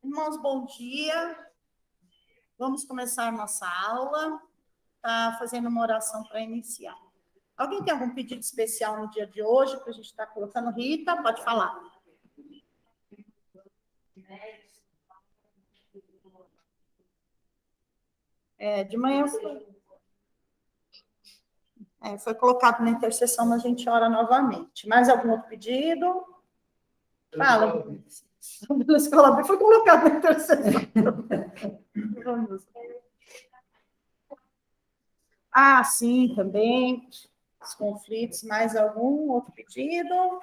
Irmãos, bom dia. Vamos começar nossa aula. Está fazendo uma oração para iniciar. Alguém tem algum pedido especial no dia de hoje que a gente está colocando? Rita, pode falar. De manhã foi colocado na intercessão, mas a gente ora novamente. Mais algum outro pedido? Fala. A escola foi colocado na intercessão. Ah, sim, também. Os conflitos. Mais algum outro pedido?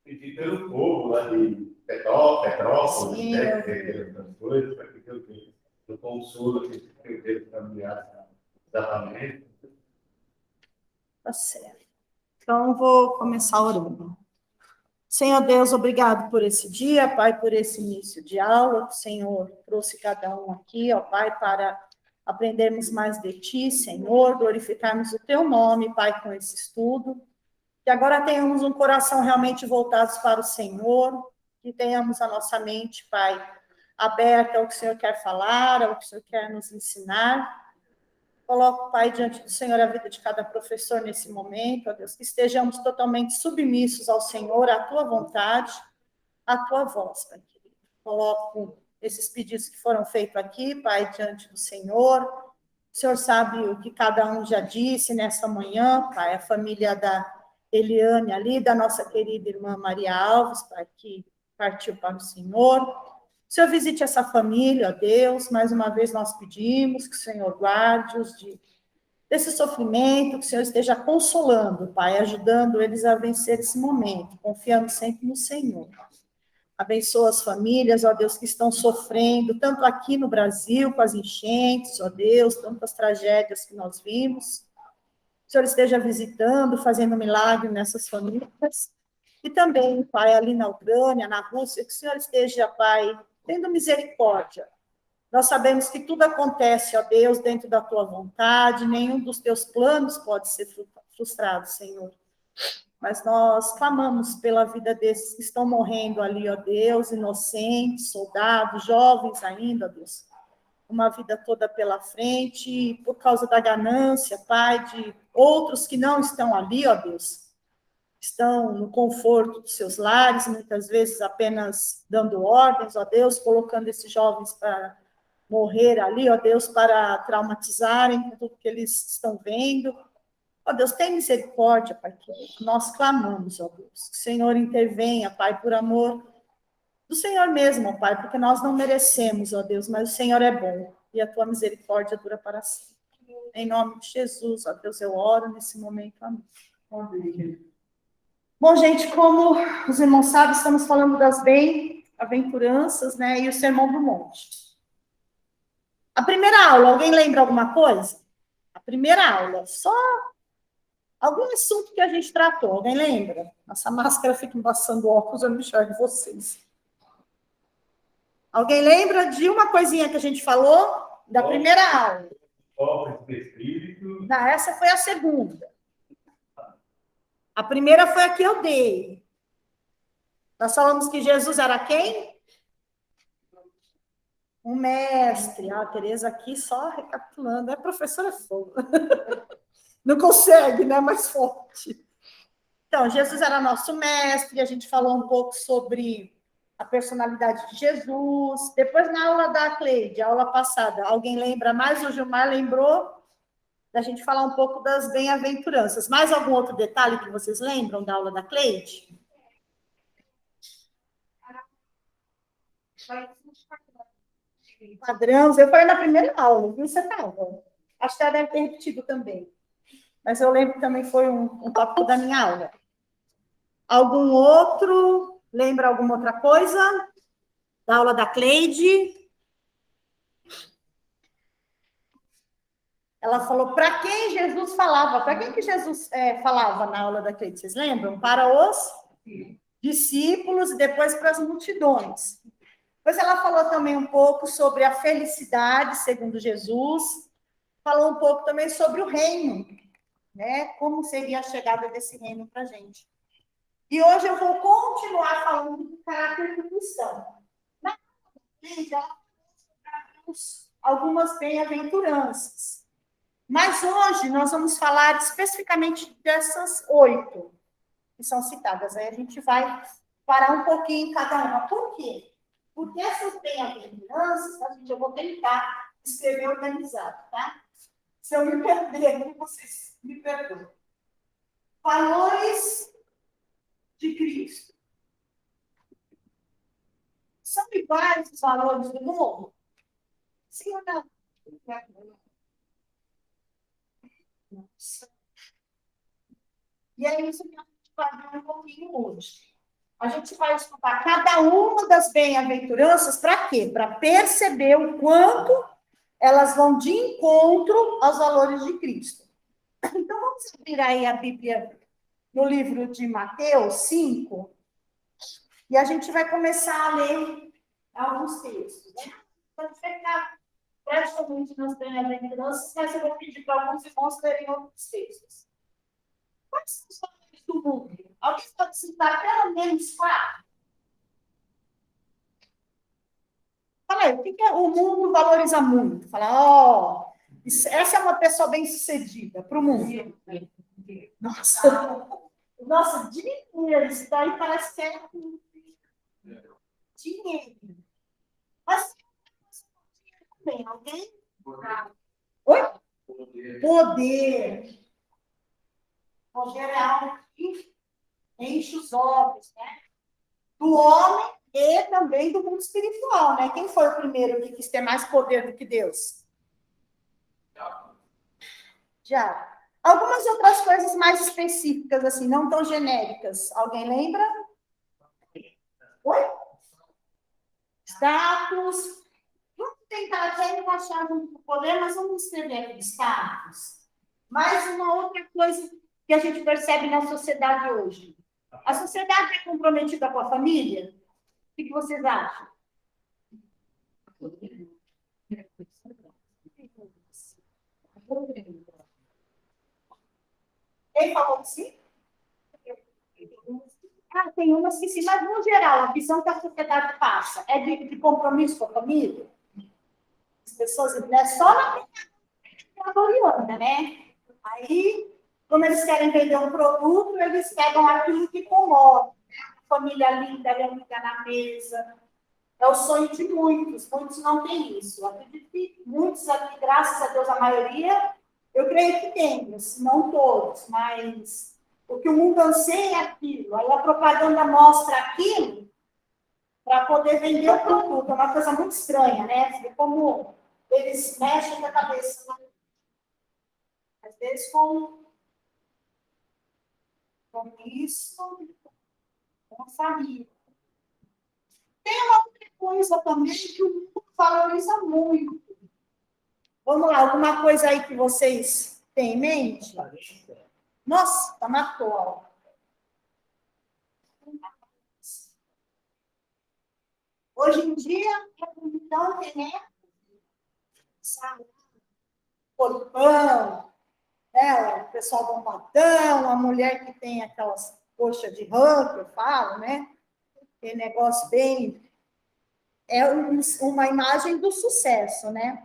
Pedir pelo povo lá de Petrópolis, sim, essas coisas, para que eu consulo que teve familiares exatamente. Tá certo. Então, vou começar orando. Senhor Deus, obrigado por esse dia, Pai, por esse início de aula. O Senhor trouxe cada um aqui, ó Pai, para aprendermos mais de Ti, Senhor, glorificarmos o Teu nome, Pai, com esse estudo. Que agora tenhamos um coração realmente voltado para o Senhor, que tenhamos a nossa mente, Pai, aberta ao que o Senhor quer falar, ao que o Senhor quer nos ensinar. Coloco, Pai, diante do Senhor a vida de cada professor nesse momento, ó Deus, que estejamos totalmente submissos ao Senhor, à Tua vontade, à Tua voz, Pai querido. Coloco esses pedidos que foram feitos aqui, Pai, diante do Senhor. O Senhor sabe o que cada um já disse nessa manhã, Pai, a família da Eliane ali, da nossa querida irmã Maria Alves, Pai, que partiu para o Senhor. O Senhor visite essa família, ó Deus, mais uma vez nós pedimos que o Senhor guarde-os desse sofrimento, que o Senhor esteja consolando, Pai, ajudando eles a vencer esse momento, confiando sempre no Senhor. Abençoa as famílias, ó Deus, que estão sofrendo, tanto aqui no Brasil, com as enchentes, ó Deus, tantas tragédias que nós vimos. O Senhor esteja visitando, fazendo milagre nessas famílias. E também, Pai, ali na Ucrânia, na Rússia, que o Senhor esteja, Pai, tendo misericórdia. Nós sabemos que tudo acontece, ó Deus, dentro da Tua vontade, nenhum dos Teus planos pode ser frustrado, Senhor. Mas nós clamamos pela vida desses que estão morrendo ali, ó Deus, inocentes, soldados, jovens ainda, ó Deus. Uma vida toda pela frente, por causa da ganância, Pai, de outros que não estão ali, ó Deus. Estão no conforto dos seus lares, muitas vezes apenas dando ordens, ó Deus, colocando esses jovens para morrer ali, ó Deus, para traumatizarem com tudo que eles estão vendo. Ó Deus, tem misericórdia, Pai, que nós clamamos, ó Deus. Que o Senhor intervenha, Pai, por amor do Senhor mesmo, ó Pai, porque nós não merecemos, ó Deus, mas o Senhor é bom e a Tua misericórdia dura para sempre. Em nome de Jesus, ó Deus, eu oro nesse momento, amém. Bom, gente, como os irmãos sabem, estamos falando das bem-aventuranças, né, e o Sermão do Monte. A primeira aula, alguém lembra alguma coisa? A primeira aula, só algum assunto que a gente tratou, alguém lembra? Essa máscara fica embaçando óculos, eu não enxergo vocês. Alguém lembra de uma coisinha que a gente falou da primeira aula? Obras do Espírito. Não, essa foi a segunda. A primeira foi a que eu dei. Nós falamos que Jesus era quem? Um mestre. A Tereza aqui só recapitulando. A professora é fogo. Não consegue, né? Mais forte. Então, Jesus era nosso mestre. A gente falou um pouco sobre a personalidade de Jesus. Depois, na aula da Cleide, a aula passada, alguém lembra mais? O Gilmar lembrou da gente falar um pouco das bem-aventuranças. Mais algum outro detalhe que vocês lembram da aula da Cleide? Padrão, eu falei na primeira aula, viu? Você estava. Acho que ela deve ter repetido também. Mas eu lembro que também foi um tópico da minha aula. Algum outro? Lembra alguma outra coisa? Da aula da Cleide? Ela falou para quem Jesus falava. Para quem que Jesus falava na aula da Cleide? Vocês lembram? Para os discípulos e depois para as multidões. Depois ela falou também um pouco sobre a felicidade, segundo Jesus. Falou um pouco também sobre o reino, né? Como seria a chegada desse reino para a gente. E hoje eu vou continuar falando do caráter do cristão. Gente, algumas bem-aventuranças. Mas hoje nós vamos falar especificamente dessas 8 que são citadas. Aí a gente vai parar um pouquinho em cada uma. Por quê? Porque essas bem-aventuranças, gente, eu vou tentar escrever organizado, tá? Se eu me perder, vocês me perdoem. Valores de Cristo. São iguais os valores do mundo? Sim ou não? E é isso que a gente vai ver um pouquinho hoje. A gente vai estudar cada uma das bem-aventuranças para quê? Para perceber o quanto elas vão de encontro aos valores de Cristo. Então, vamos abrir aí a Bíblia no livro de Mateus 5, e a gente vai começar a ler alguns textos, né? Vamos ficar praticamente nas bem-aventuranças, mas eu vou pedir para alguns irmãos lerem outros textos. Quais são os valores do mundo? Alguém pode citar pelo menos 4? Fala aí, o que o mundo valoriza muito? Fala, essa é uma pessoa bem-sucedida para o mundo. Nossa, dinheiro, isso daí parece que é dinheiro. Mas tem alguém? Oi? Poder. Poder é algo que enche os olhos, né? Do homem e também do mundo espiritual, né? Quem foi o primeiro que quis ter mais poder do que Deus? Já. Algumas outras coisas mais específicas, assim, não tão genéricas. Alguém lembra? Oi? Status. Vamos tentar até encaixar junto com o poder, mas vamos escrever aqui status. Mais uma outra coisa que a gente percebe na sociedade hoje. A sociedade é comprometida com a família? O que vocês acham? Quem falou que sim? Tem umas que sim, mas no geral, a visão que a sociedade passa é de compromisso com a família? As pessoas, né, só na Oriana, né? Aí, como eles querem vender um produto, eles pegam aquilo que comove. A família linda, reunida na mesa. É o sonho de muitos. Muitos não têm isso. Eu acredito que muitos aqui, graças a Deus, a maioria, eu creio que tem, não todos, mas o que o mundo anseia é aquilo. Aí a propaganda mostra aquilo para poder vender o produto. É uma coisa muito estranha, né? Como eles mexem com a cabeça, né? Às vezes com isso, com a família. Tem uma outra coisa também que o mundo valoriza muito. Vamos lá, alguma coisa aí que vocês têm em mente? Nossa, tá matou. Hoje em dia, então, tem, né? Corpão, né? O pessoal bombadão, a mulher que tem aquelas coxas de rã, que eu falo, né? Tem negócio bem... É uma imagem do sucesso, né?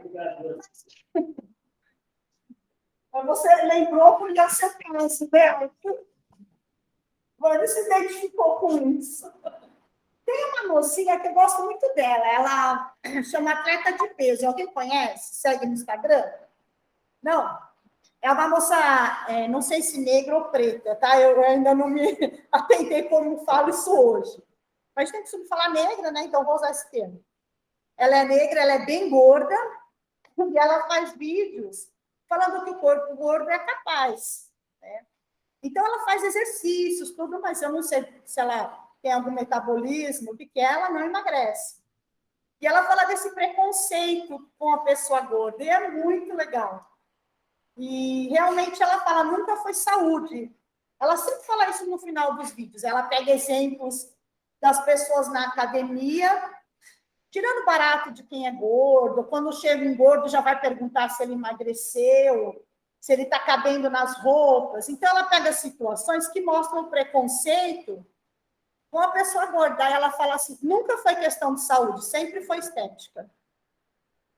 Você lembrou por já ser caso, né? Você se identificou com isso. Tem uma mocinha que eu gosto muito dela, ela chama Atleta de Peso. Alguém conhece? Segue no Instagram? Não? É uma moça, não sei se negra ou preta, tá? Eu ainda não me atentei como falo isso hoje. Mas tem que falar negra, né? Então vou usar esse termo. Ela é negra, ela é bem gorda, e ela faz vídeos falando que o corpo gordo é capaz, né? Então, ela faz exercícios, tudo, mas eu não sei se ela tem algum metabolismo, porque ela não emagrece. E ela fala desse preconceito com a pessoa gorda, e é muito legal. E realmente ela fala, nunca foi saúde. Ela sempre fala isso no final dos vídeos. Ela pega exemplos das pessoas na academia, tirando barato de quem é gordo, quando chega um gordo já vai perguntar se ele emagreceu, se ele está cabendo nas roupas. Então, ela pega situações que mostram o preconceito Com a pessoa gorda, ela fala assim, nunca foi questão de saúde, sempre foi estética.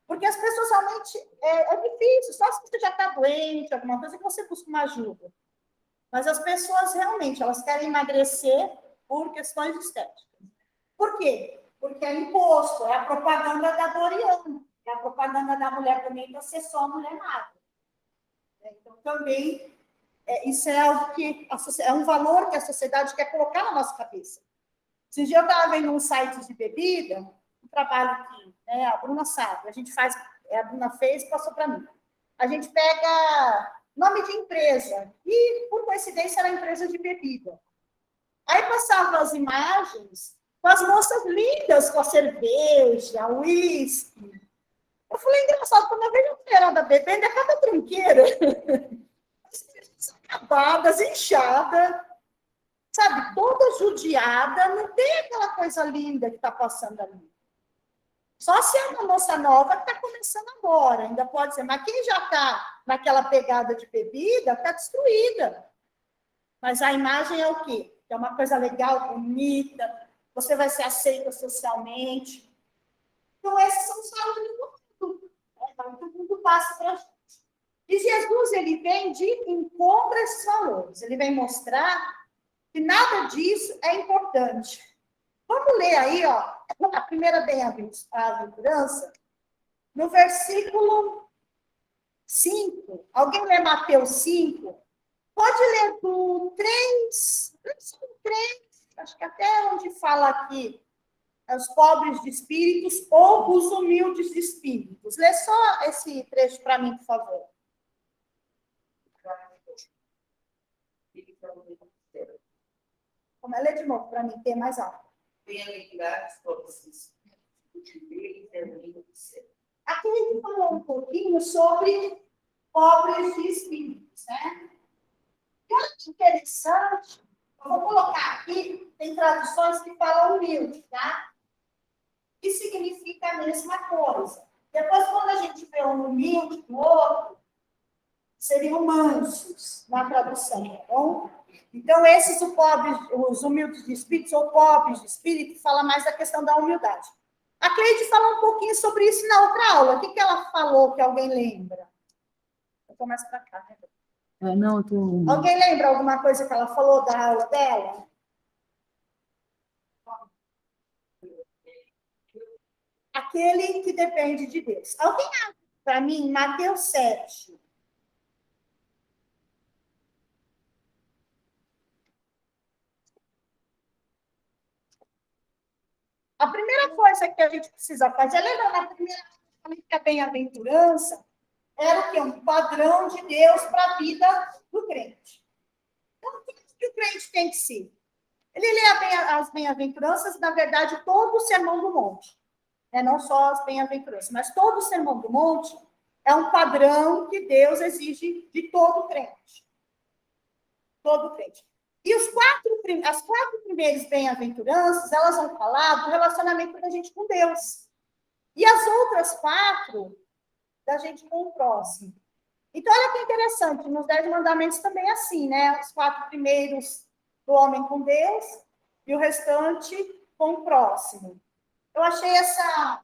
Porque as pessoas realmente, é difícil, só se você já está doente, alguma coisa, que você busca uma ajuda. Mas as pessoas realmente, elas querem emagrecer por questões estéticas. Por quê? Porque é imposto, é a propaganda da Doriana, é a propaganda da mulher bonita ser só mulher magra. Então, também, isso é algo que é um valor que a sociedade quer colocar na nossa cabeça. Esses dias eu estava vendo um site de bebida, um trabalho que a Bruna sabe, a gente faz, a Bruna fez e passou para mim. A gente pega nome de empresa, e por coincidência era empresa de bebida. Aí passava as imagens com as moças lindas, com a cerveja, o uísque. Eu falei, engraçado, quando eu vejo a mulherada bebendo, é cada tranqueira. Acabadas, inchadas, sabe, toda judiada, não tem aquela coisa linda que está passando ali. Só se é uma moça nova que está começando agora, ainda pode ser. Mas quem já está naquela pegada de bebida, está destruída. Mas a imagem é o quê? É uma coisa legal, bonita, você vai ser aceita socialmente. Então, esses são os valores do mundo. Então, todo mundo passa para a gente. E Jesus, ele vem de encontro a esses valores. Ele vem mostrar que nada disso é importante. Vamos ler aí, ó, a primeira bem-aventurança, no versículo 5. Alguém lê Mateus 5? Pode ler do 3, acho que até onde fala aqui, os pobres de espíritos ou os humildes de espíritos. Lê só esse trecho para mim, por favor. Como é? Lê de novo para mim, ter mais alto. Bem-aventurados todos os aqui a gente falou um pouquinho sobre pobres de espíritos, né? E olha que interessante, eu vou colocar aqui, tem traduções que falam humilde, tá? Que significa a mesma coisa. Depois, quando a gente vê um humilde no outro, seriam mansos na tradução, tá bom? Então, esses os humildes de espírito, ou pobres de espírito, fala mais da questão da humildade. A Cleide falou um pouquinho sobre isso na outra aula. O que ela falou que alguém lembra? Eu estou mais para cá, né? Não, tô... Alguém lembra alguma coisa que ela falou da aula dela? Aquele que depende de Deus. Alguém acha para mim, Mateus 7. A primeira coisa que a gente precisa fazer, lembra na primeira que a bem-aventurança era o quê? Um padrão de Deus para a vida do crente. Então, o que o crente tem que ser? Ele lê as bem-aventuranças, na verdade, todo o Sermão do Monte. Não só as bem-aventuranças, mas todo o Sermão do Monte é um padrão que Deus exige de todo crente. Todo crente. E as quatro primeiras bem-aventuranças, elas vão falar do relacionamento da gente com Deus. E as outras 4, da gente com o próximo. Então, olha que interessante, nos 10 mandamentos também é assim, né? Os 4 primeiros do homem com Deus e o restante com o próximo. Eu achei essa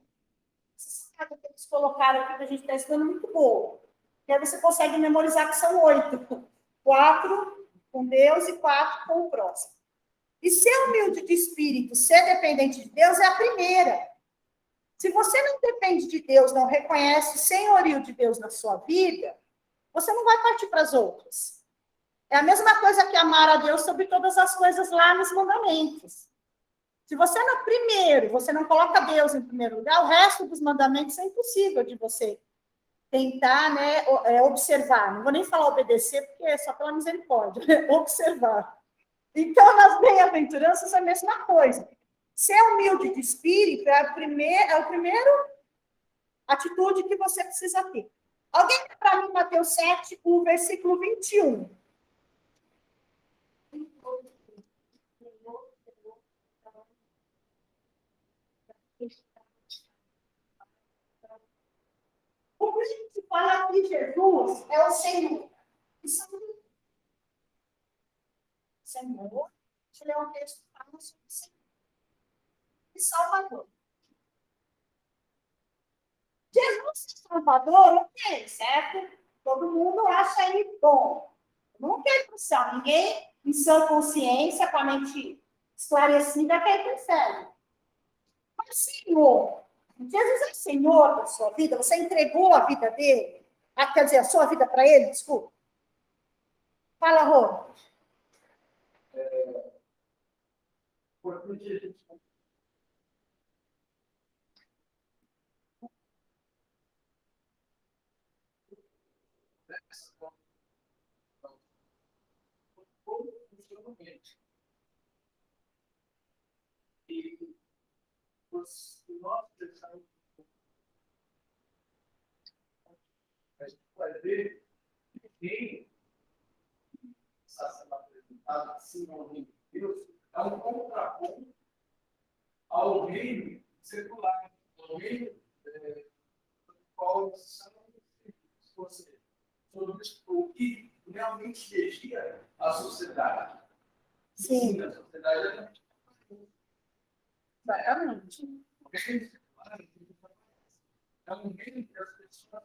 que eles colocaram aqui, que a gente está estudando, muito boa. E aí você consegue memorizar que são 8. 4 com Deus e 4 com o próximo. E ser humilde de espírito, ser dependente de Deus é a primeira. Se você não depende de Deus, não reconhece o senhorio de Deus na sua vida, você não vai partir para as outras. É a mesma coisa que amar a Deus sobre todas as coisas lá nos mandamentos. Se você você não coloca Deus em primeiro lugar, o resto dos mandamentos é impossível de você tentar, observar. Não vou nem falar obedecer, porque é só pela misericórdia. Observar. Então, nas bem-aventuranças é a mesma coisa. Ser humilde de espírito é a primeira atitude que você precisa ter. Alguém lê para mim Mateus 7, o versículo 21. O principal aqui, Jesus, é o Senhor. Senhor, deixa eu ler um texto nosso Senhor e Salvador. Jesus é Salvador, ok, certo? Todo mundo acha ele bom. Não quer ir para o céu. Ninguém, em sua consciência, com a mente esclarecida, quer ir para o céu. Mas, Senhor, Jesus é Senhor da sua vida? Você entregou a vida dele? Quer dizer, a sua vida para ele? Desculpa. Fala, Rô. E nós deixamos a gente vai ver que está sendo apresentado assim ao reino de Deus é um contraponto ao reino secular, ao reino do qual você sobre o que realmente regia a sociedade. Sim. A sociedade Exatamente. é um reino que as pessoas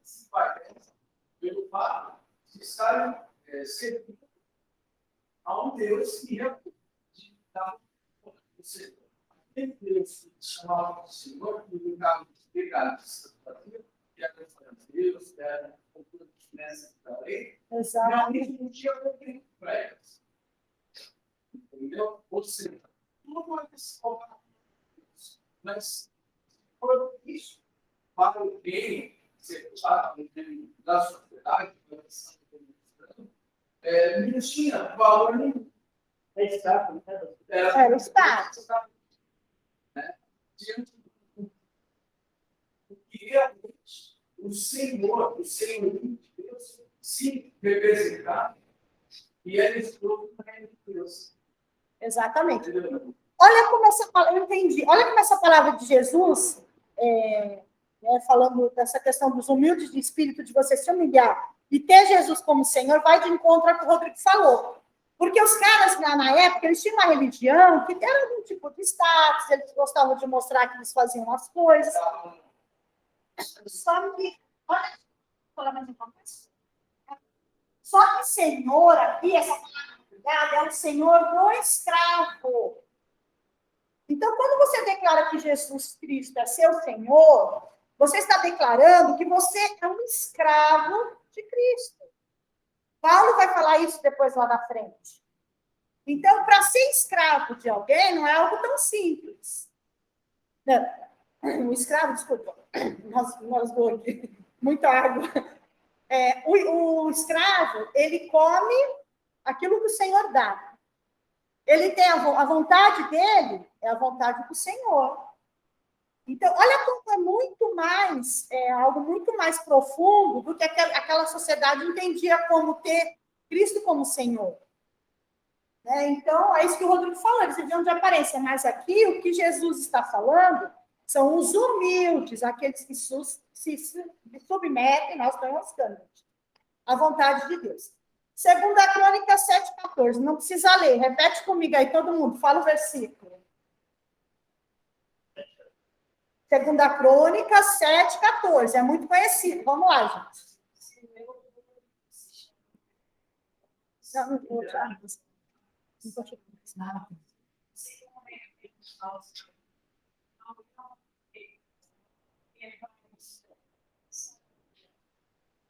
se parecem pelo fato de estarem servindo a um Deus que realmente dá ou seja, aquele Deus que chamava de Senhor, que no caso de pegados que era Deus, que era a cultura de mestre da lei, realmente não tinha problema para eles. Entendeu? Ou seja, tudo vai se colocar mas por isso, para o bem secular, da sociedade, não tinha valor nenhum. Era o status. Diante do que realmente o Senhor de Deus, se representar e era escroto do reino de Deus. Exatamente. Olha como essa palavra, eu entendi. Olha como essa palavra de Jesus, falando dessa questão dos humildes de espírito, de você se humilhar e ter Jesus como Senhor, vai de encontro ao que o Rodrigo falou. Porque os caras, na época, eles tinham uma religião que era algum tipo de status, eles gostavam de mostrar que eles faziam as coisas. Só que, olha, falar mais uma coisa. Só que Senhor aqui, essa palavra é o Senhor do escravo. Então, quando você declara que Jesus Cristo é seu Senhor, você está declarando que você é um escravo de Cristo. Paulo vai falar isso depois lá na frente. Então, para ser escravo de alguém, não é algo tão simples. Não, o escravo, desculpa, nós dois aqui, muita água. O escravo, ele come aquilo que o Senhor dá. Ele tem a vontade dele, é a vontade do Senhor. Então, olha como é muito mais, algo muito mais profundo do que aquela sociedade entendia como ter Cristo como Senhor. Então, é isso que o Rodrigo falou, eles viviam de aparência, mas aqui o que Jesus está falando são os humildes, aqueles que se submetem, nós estamos à vontade de Deus. 2 Crônicas 7,14, não precisa ler, repete comigo aí, todo mundo, fala o versículo. 2 Crônicas 7,14, é muito conhecido, vamos lá, gente. Não vou tirar.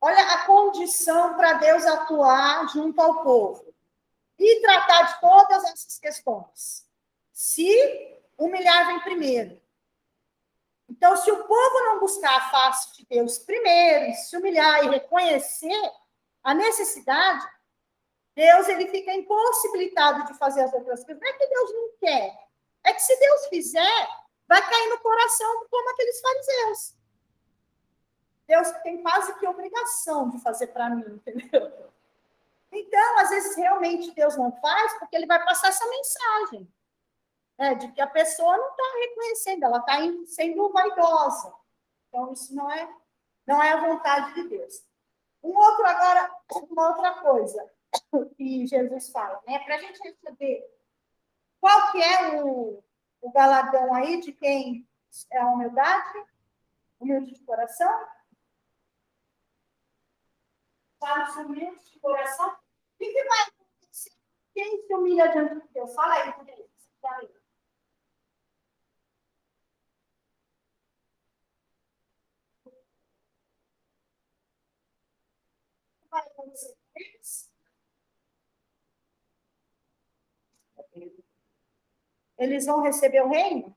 Olha a condição para Deus atuar junto ao povo e tratar de todas essas questões. Se humilhar vem primeiro. Então, se o povo não buscar a face de Deus primeiro, e se humilhar e reconhecer a necessidade, Deus ele fica impossibilitado de fazer as outras coisas. Não é que Deus não quer. É que se Deus fizer, vai cair no coração como aqueles fariseus. Deus tem quase que obrigação de fazer para mim, entendeu? Então, às vezes, realmente Deus não faz porque ele vai passar essa mensagem. De que a pessoa não está reconhecendo, ela está sendo vaidosa. Então, isso não é a vontade de Deus. Uma outra coisa. que Jesus fala, né? Para a gente receber qual que é o galardão aí de quem é a humildade, humilde de coração. Para os humildes de coração, o que vai acontecer? Quem se humilha diante de Deus? Fala aí, Rodrigo. Fala aí. O que vai acontecer com eles? Eles vão receber o reino?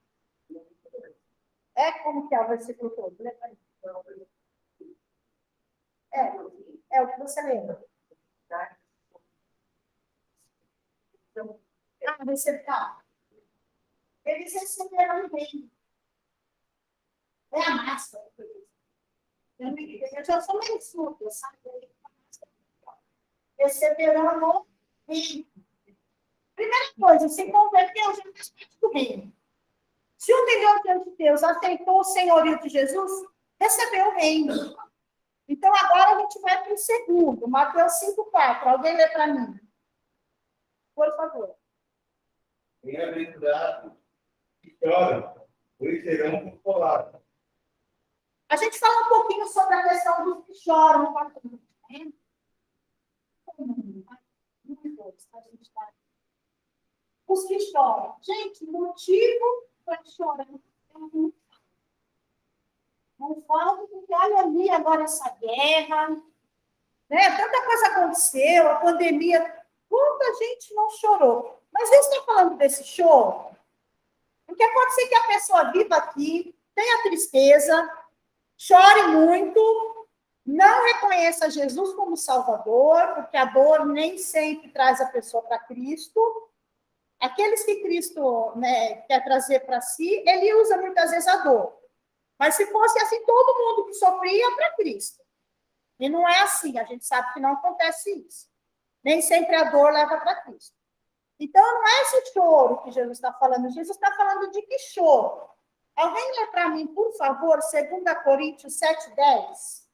É como que é o versículo todo? É o que você lembra. Receber. Eles receberão o reino. É a máscara. Eu já sou meio surda, sabe? Receberão o reino. Primeira coisa, se converteu, já faz parte do reino. Se humilhou diante de Deus, aceitou o senhorio de Jesus, recebeu o reino. Então, agora a gente vai para o segundo, Mateus 5,4. Alguém lê para mim? Por favor. Bem-aventurados que choram, pois serão consolados. A gente fala um pouquinho sobre a questão dos que choram. Os que choram. Gente, motivo para chorar. Não falo porque olha ali agora essa guerra, né? Tanta coisa aconteceu, a pandemia, quanta gente não chorou. Mas eu estou falando desse choro, porque pode ser que a pessoa viva aqui, tenha tristeza, chore muito, não reconheça Jesus como Salvador, porque a dor nem sempre traz a pessoa para Cristo. Aqueles que Cristo, né, quer trazer para si, ele usa muitas vezes a dor. Mas se fosse assim, todo mundo que sofria para Cristo. E não é assim, a gente sabe que não acontece isso. Nem sempre a dor leva para Cristo. Então, não é esse choro que Jesus está falando. Jesus está falando de que choro? Alguém lê para mim, por favor, 2 Coríntios 7:10.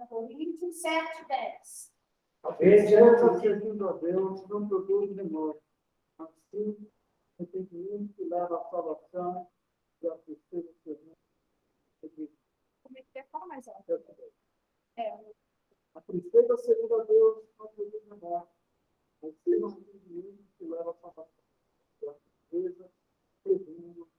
Coríntios 7:10. Rejeita segundo a Deus, não produz memória. Assim, arrependimento que leva à salvação e a tristeza segundo. Como é que é? Fala mais alto. A tristeza segundo a Deus, não produz memória. Assim, arrependimento que leva à salvação e a tristeza segundo.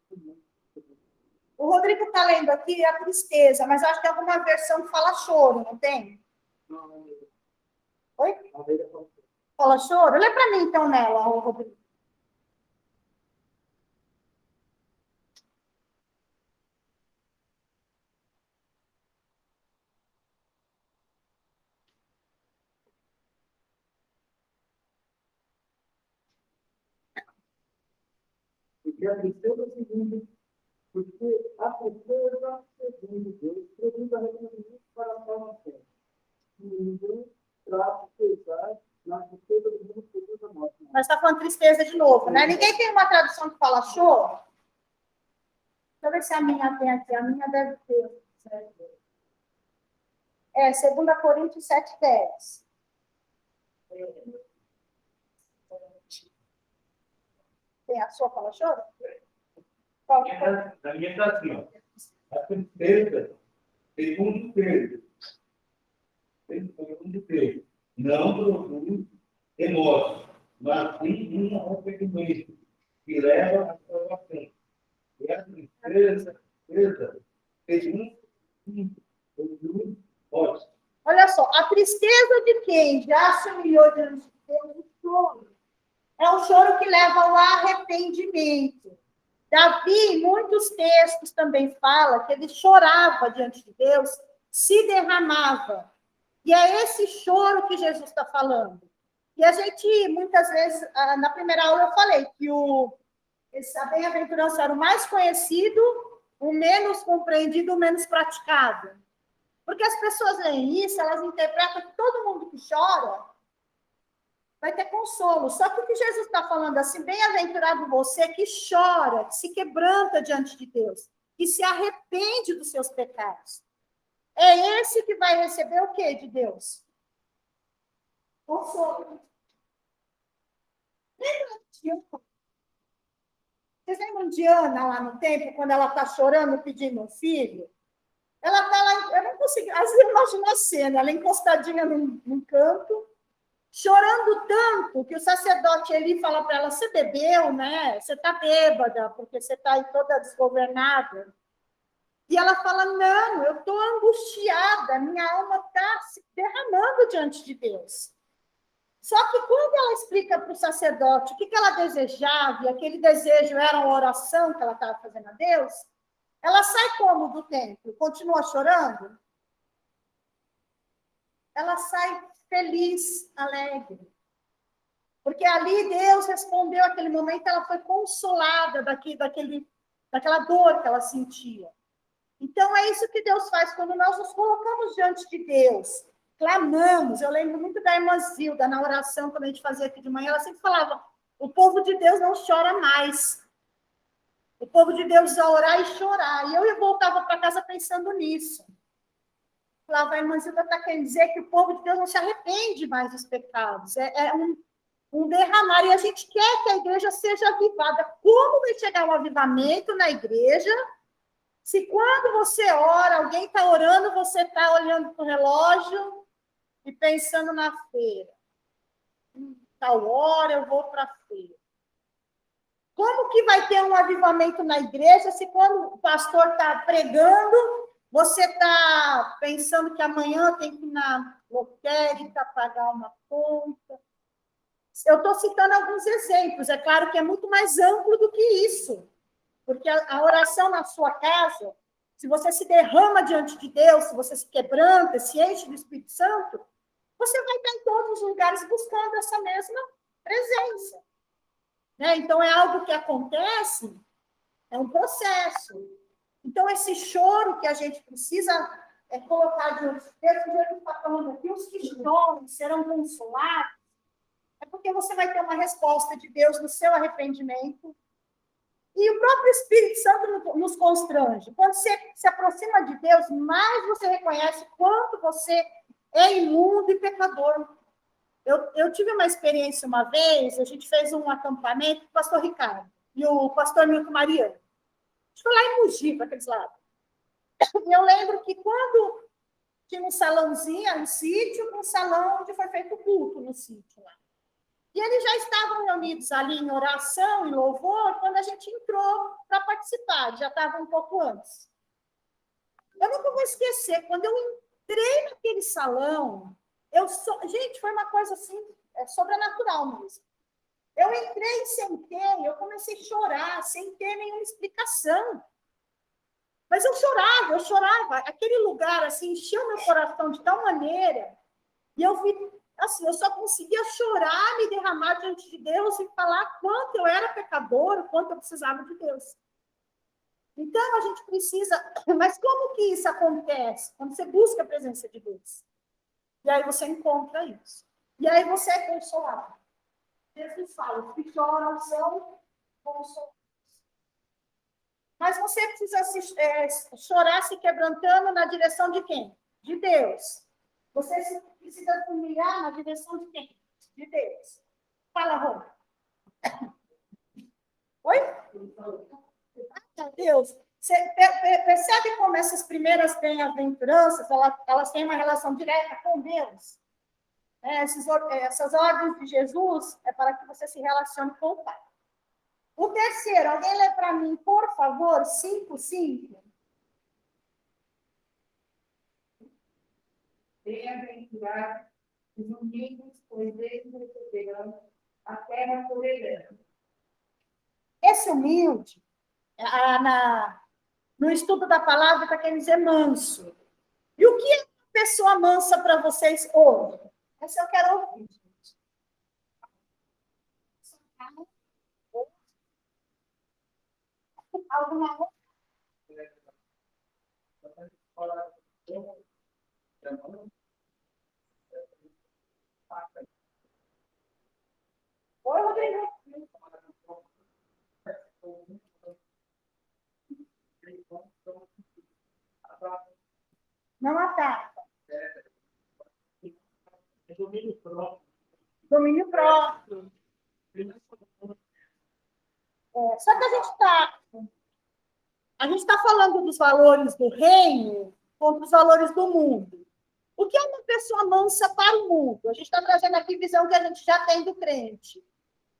O Rodrigo está lendo aqui a tristeza, mas acho que alguma versão que fala choro, não tem? Não, Oi? Fala choro? Lê para mim, então, nela, Rodrigo. Porque a tristeza segundo, porque a tristeza segundo Deus produz arrependimento para a salvação. E ninguém trata pesar na tristeza do mundo produz a morte. Mas está falando tristeza de novo, né? Ninguém tem uma tradução que fala choro? Deixa eu ver se a minha tem aqui. A minha deve ter. 2 Coríntios 7:10. Tem a sua fala choro? Qual que é? A minha está assim, ó. A tristeza, segundo Pedro. Segundo Pedro. Não produz remorso, mas sim um arrependimento que leva à salvação. E a tristeza, segundo ótimo. Olha só, a tristeza de quem já se humilhou diante de Deus, o choro. É um choro que leva ao arrependimento. Davi, em muitos textos, também fala que ele chorava diante de Deus, se derramava. E é esse choro que Jesus está falando. E a gente, muitas vezes, na primeira aula eu falei que a bem-aventurança era o mais conhecido, o menos compreendido, o menos praticado. Porque as pessoas leem isso, elas interpretam que todo mundo que chora vai ter consolo. Só que o que Jesus está falando assim, bem-aventurado você que chora, que se quebranta diante de Deus, que se arrepende dos seus pecados. É esse que vai receber o quê de Deus? Consolo. Vocês lembram de Ana lá no templo, quando ela está chorando, pedindo um filho? Ela está lá, eu não consigo, às vezes eu imagino a cena, ela encostadinha num canto, chorando tanto que o sacerdote ali fala para ela, você bebeu, né? Você está bêbada, porque você está aí toda desgovernada. E ela fala, não, eu estou angustiada, minha alma está se derramando diante de Deus. Só que quando ela explica para o sacerdote o que ela desejava, e aquele desejo era uma oração que ela estava fazendo a Deus, ela sai como do templo? Continua chorando? Ela sai feliz, alegre. Porque ali Deus respondeu aquele momento, ela foi consolada daquela dor que ela sentia. Então, é isso que Deus faz quando nós nos colocamos diante de Deus, clamamos. Eu lembro muito da irmã Zilda, na oração, quando a gente fazia aqui de manhã, ela sempre falava, o povo de Deus não chora mais. O povo de Deus ia orar e chorar. E eu voltava para casa pensando nisso. Falava, a irmã Zilda está querendo dizer que o povo de Deus não se arrepende mais dos pecados. É um derramar. E a gente quer que a igreja seja avivada. Como vai chegar um avivamento na igreja se quando você ora, alguém está orando, você está olhando para o relógio e pensando na feira? Tal hora eu vou para a feira. Como que vai ter um avivamento na igreja se quando o pastor está pregando, você está pensando que amanhã tem que ir na lotérica pagar uma conta? Eu estou citando alguns exemplos, é claro que é muito mais amplo do que isso, porque a oração na sua casa, se você se derrama diante de Deus, se você se quebranta, se enche do Espírito Santo, você vai estar em todos os lugares buscando essa mesma presença. Né? Então, é algo que acontece, é um processo. Então, esse choro que a gente precisa colocar diante de Deus, que Jesus está falando aqui, os que choram serão consolados, é porque você vai ter uma resposta de Deus no seu arrependimento. E o próprio Espírito Santo nos constrange. Quando você se aproxima de Deus, mais você reconhece quanto você é imundo e pecador. Eu tive uma experiência uma vez, a gente fez um acampamento com o pastor Ricardo e o pastor Milton Mariano. A gente foi lá em Mogi, para aqueles lados. E eu lembro que quando tinha um salãozinho, um sítio, um salão onde foi feito culto no sítio lá. E eles já estavam reunidos ali em oração e louvor quando a gente entrou para participar, já estava um pouco antes. Eu nunca vou esquecer, quando eu entrei naquele salão, gente, foi uma coisa assim, sobrenatural mesmo. Eu entrei, sentei, eu comecei a chorar, sem ter nenhuma explicação. Mas eu chorava. Aquele lugar, assim, encheu meu coração de tal maneira, e eu vi, assim, eu só conseguia chorar, me derramar diante de Deus e falar quanto eu era pecador, quanto eu precisava de Deus. Então, a gente precisa... Mas como que isso acontece? Quando você busca a presença de Deus. E aí você encontra isso. E aí você é consolado. Jesus fala, os que choram são consolados. Mas você precisa chorar se quebrantando na direção de quem? De Deus. Você precisa se humilhar na direção de quem? De Deus. Fala, Rô. Oi? Deus. Você percebe como essas primeiras bem-aventuranças, elas têm uma relação direta com Deus? Essas ordens de Jesus é para que você se relacione com o Pai. O terceiro, alguém lê para mim, por favor, 5:5. Bem-aventurados os humildes, pois eles receberão a terra por herança. Esse humilde, no estudo da palavra, está querendo dizer manso. E o que é uma pessoa mansa para vocês hoje? Essa eu quero ouvir, gente. Alguma outra? Só que a gente está falando dos valores do reino contra os valores do mundo. O que é uma pessoa mansa para o mundo? A gente está trazendo aqui visão que a gente já tem do crente.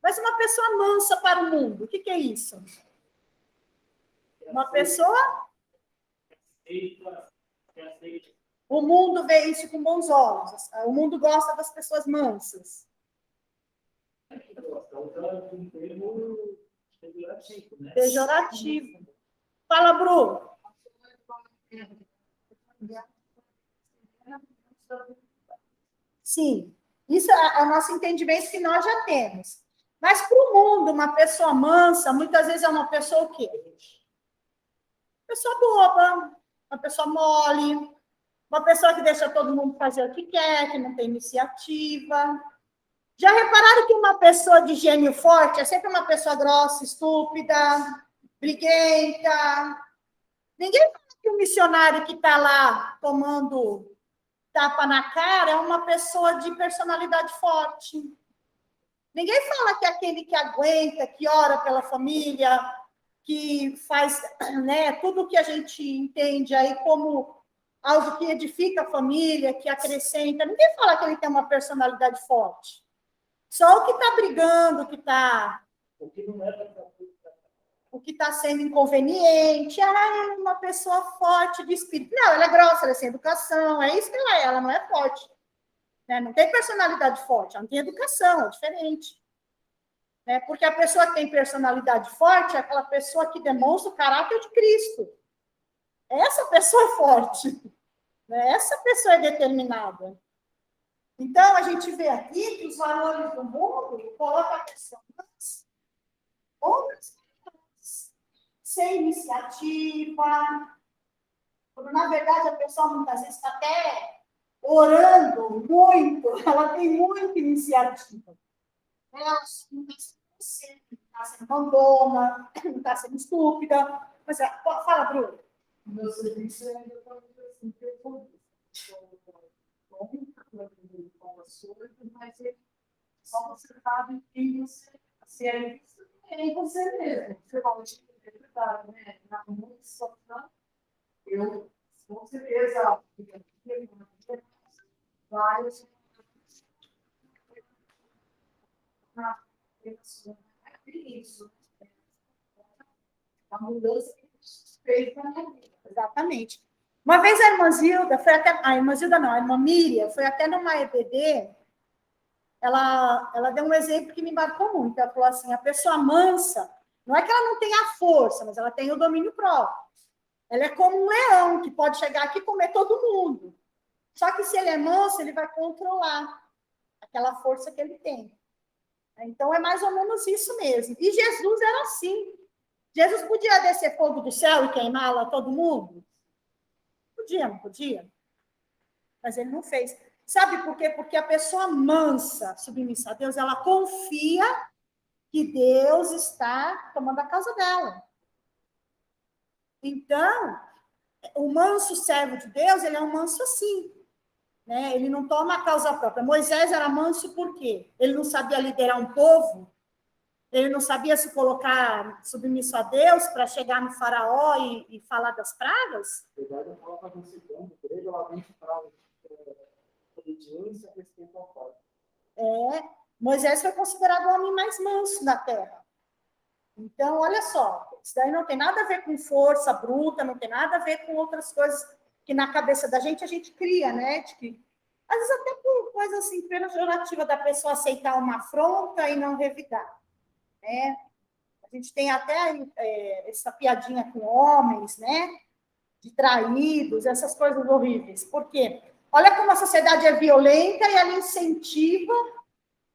Mas uma pessoa mansa para o mundo, o que é isso? Uma pessoa... O mundo vê isso com bons olhos. O mundo gosta das pessoas mansas. Pejorativo. Fala, Bruno. Sim, isso é o nosso entendimento que nós já temos. Mas para o mundo, uma pessoa mansa, muitas vezes é uma pessoa o quê? Pessoa boba, uma pessoa mole, uma pessoa que deixa todo mundo fazer o que quer, que não tem iniciativa. Já repararam que uma pessoa de gênio forte é sempre uma pessoa grossa, estúpida, briguenta? Ninguém fala que o missionário que está lá tomando tapa na cara é uma pessoa de personalidade forte. Ninguém fala que aquele que aguenta, que ora pela família, que faz, né, tudo que a gente entende aí como algo que edifica a família, que acrescenta. Ninguém fala que ele tem uma personalidade forte. Só o que está brigando, o que está sendo inconveniente, é uma pessoa forte de espírito. Não, ela é grossa, ela é sem educação, é isso que ela não é forte. Né? Não tem personalidade forte, ela não tem educação, é diferente. Né? Porque a pessoa que tem personalidade forte é aquela pessoa que demonstra o caráter de Cristo. Essa pessoa é forte. Né? Essa pessoa é determinada. Então, a gente vê aqui que os valores do mundo colocam a pessoa outras pessoas sem iniciativa. Quando, na verdade, a pessoa muitas vezes está até orando muito, ela tem muita iniciativa. Ela não está sendo mandona, não está sendo estúpida. Mas, fala, Bruno. O meu serviço é ainda para assim, ter mas ele só você sabe quem você se é isso em você mesmo. Você pode interpretar, né? Na muita situação, eu com certeza vários na isso. A mudança que fez na minha vida. Exatamente. Uma vez a irmã Zilda foi até... A irmã Zilda não, a irmã Miriam foi até numa EBD, ela deu um exemplo que me marcou muito. Ela falou assim, a pessoa mansa, não é que ela não tenha a força, mas ela tem o domínio próprio. Ela é como um leão, que pode chegar aqui e comer todo mundo. Só que se ele é manso, ele vai controlar aquela força que ele tem. Então, é mais ou menos isso mesmo. E Jesus era assim. Jesus podia descer fogo do céu e queimar lá todo mundo? Podia, não podia? Mas ele não fez. Sabe por quê? Porque a pessoa mansa, submissa a Deus, ela confia que Deus está tomando a causa dela. Então, o manso servo de Deus, ele é um manso assim. Né? Ele não toma a causa própria. Moisés era manso por quê? Ele não sabia liderar um povo, ele não sabia se colocar submisso a Deus para chegar no faraó e falar das pragas? Moisés foi considerado o homem mais manso da terra. Então, olha só, isso daí não tem nada a ver com força bruta, não tem nada a ver com outras coisas que na cabeça da gente a gente cria, né? De que, às vezes até por coisa assim, pejorativa da pessoa aceitar uma afronta e não revidar. Né? A gente tem até essa piadinha com homens, né? De traídos, essas coisas horríveis. Por quê? Olha como a sociedade é violenta e ela incentiva,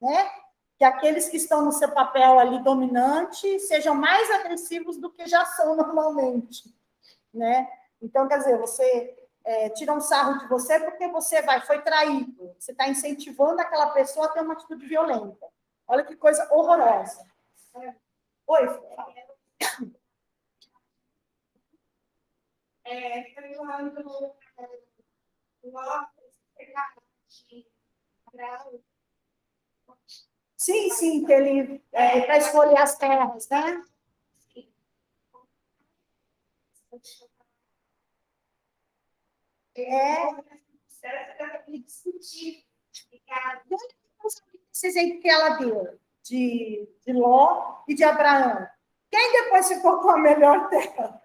né? Que aqueles que estão no seu papel ali dominante sejam mais agressivos do que já são normalmente, né? Então, quer dizer, você tira um sarro de você porque você foi traído. Você está incentivando aquela pessoa a ter uma atitude violenta. Olha que coisa horrorosa. Oi, sim, que ele para escolher as terras, né? Discutir. Esse exemplo que ela deu de Ló e de Abraão. Quem depois ficou com a melhor terra?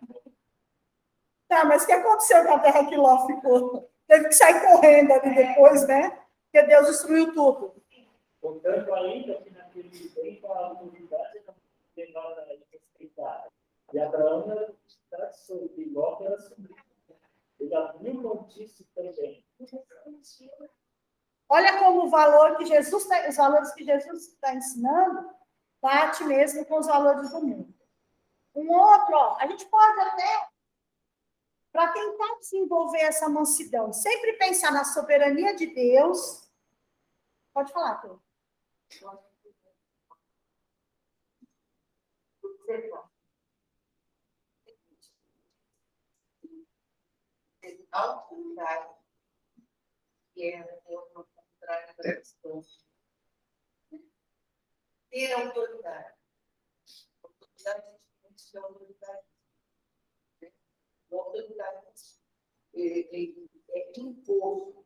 Tá, mas o que aconteceu com a terra que Ló ficou? Teve que sair correndo ali depois, né? Porque Deus destruiu tudo. Portanto, ainda que naquele tempo a autoridade era menor a respeitar. E Abraão era está sobre Ló, era sobrinho. Ele abriu notícia também. Olha como o valor que Jesus os valores que Jesus está ensinando bate mesmo com os valores do mundo. Um outro, ó, a gente pode até, para tentar desenvolver essa mansidão, sempre pensar na soberania de Deus. Pode falar, Pedro. Autoridade, que é o contrário da questão. Ter autoridade. Autoridade é diferente de autoridade. A autoridade é impor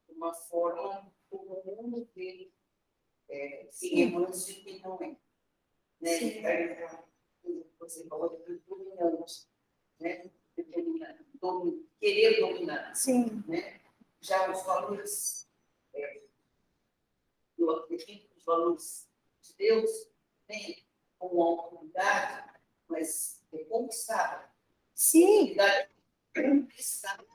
uma forma como o mundo dele se emana e que não é. Né? Você falou de dominante, né? Querer dominar. Sim. Né? Já os valores, eu acredito que os valores de Deus têm como autoridade, mas é conquistada. Sim. Conquistada.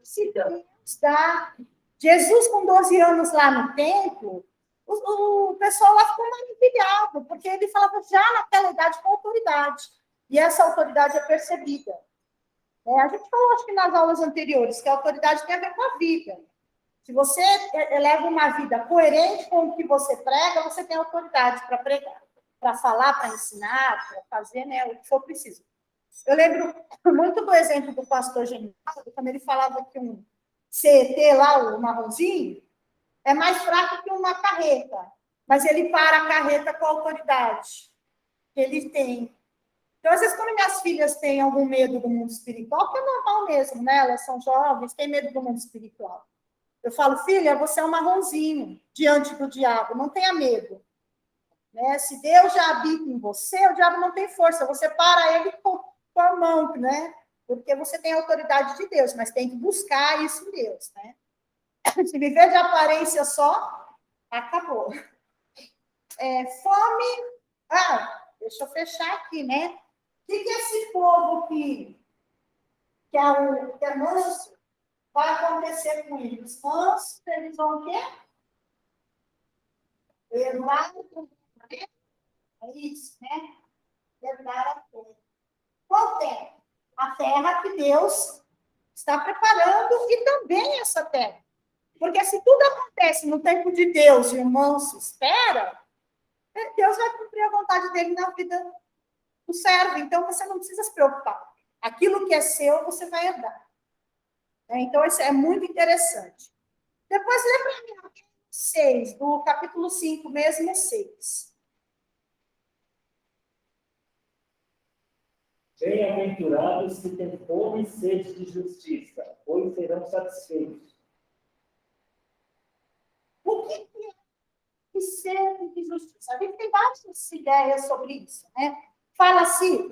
Se Deus dá. Jesus, com 12 anos lá no templo, o pessoal lá ficou maravilhado, porque ele falava já naquela idade com autoridade. E essa autoridade é percebida. A gente falou, acho que nas aulas anteriores, que a autoridade tem a ver com a vida. Se você eleva uma vida coerente com o que você prega, você tem autoridade para pregar, para falar, para ensinar, para fazer, né, o que for preciso. Eu lembro muito do exemplo do pastor Genilson, quando ele falava que um CET lá, o marronzinho, é mais fraco que uma carreta, mas ele para a carreta com a autoridade que ele tem. Então, às vezes, quando minhas filhas têm algum medo do mundo espiritual, que é normal mesmo, né? Elas são jovens, têm medo do mundo espiritual. Eu falo, filha, você é um marronzinho diante do diabo, não tenha medo. Né? Se Deus já habita em você, o diabo não tem força, você para ele com a mão, né? Porque você tem a autoridade de Deus, mas tem que buscar isso em Deus, né? Se viver de aparência só, acabou. Fome. Deixa eu fechar aqui, né? O que esse povo que é manso vai acontecer com eles? Mansos, eles vão o quê? Herdar a terra. É isso, né? Herdar a terra. Qual terra? A terra que Deus está preparando e também essa terra. Porque se tudo acontece no tempo de Deus e o manso espera, Deus vai cumprir a vontade dele na vida do servo. Então, você não precisa se preocupar. Aquilo que é seu, você vai herdar. Então, isso é muito interessante. Depois, lembra 6, do capítulo 5, mesmo 6. Bem-aventurados que têm fome e sede de justiça, pois serão satisfeitos. O que é sede de justiça? A gente tem várias ideias sobre isso, né? Fala assim.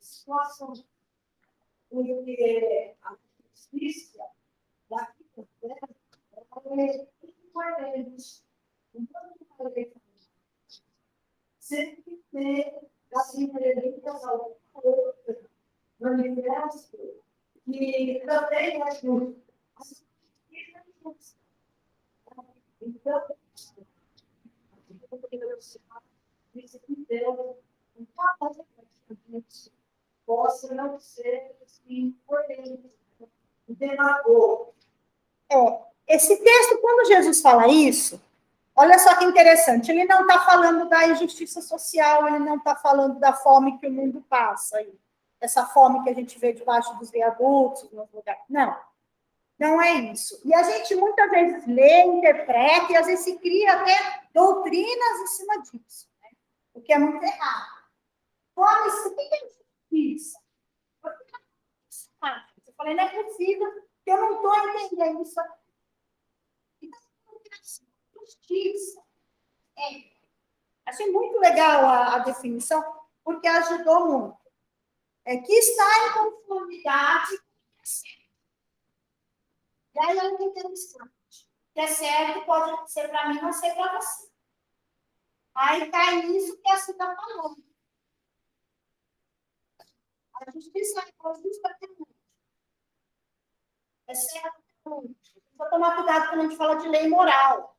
Situação porque a justiça daqui por dentro é incoerente. Sempre que tem as incoerências ao outro manifesto que também é justo. Então, isso que Deus não faz para que a gente possa não ser assim, coerente, demagogo. Esse texto, quando Jesus fala isso, olha só que interessante, ele não está falando da injustiça social, ele não está falando da fome que o mundo passa, aí, essa fome que a gente vê debaixo dos viadutos, nos lugares. Não, não é isso. E a gente muitas vezes lê, interpreta, e às vezes se cria até doutrinas em cima disso, né? O que é muito errado. Fome, o que é justiça? Eu falei, não é possível, que eu não estou entendendo isso aqui. Justiça. Achei muito legal a definição, porque ajudou muito. Que está em conformidade com o que é certo. E aí é interessante. O que é certo pode ser para mim, não ser para você. Aí cai nisso que a Cida está falando. A justiça é justa até muito. É certo até muito. Precisa tomar cuidado quando a gente fala de lei moral.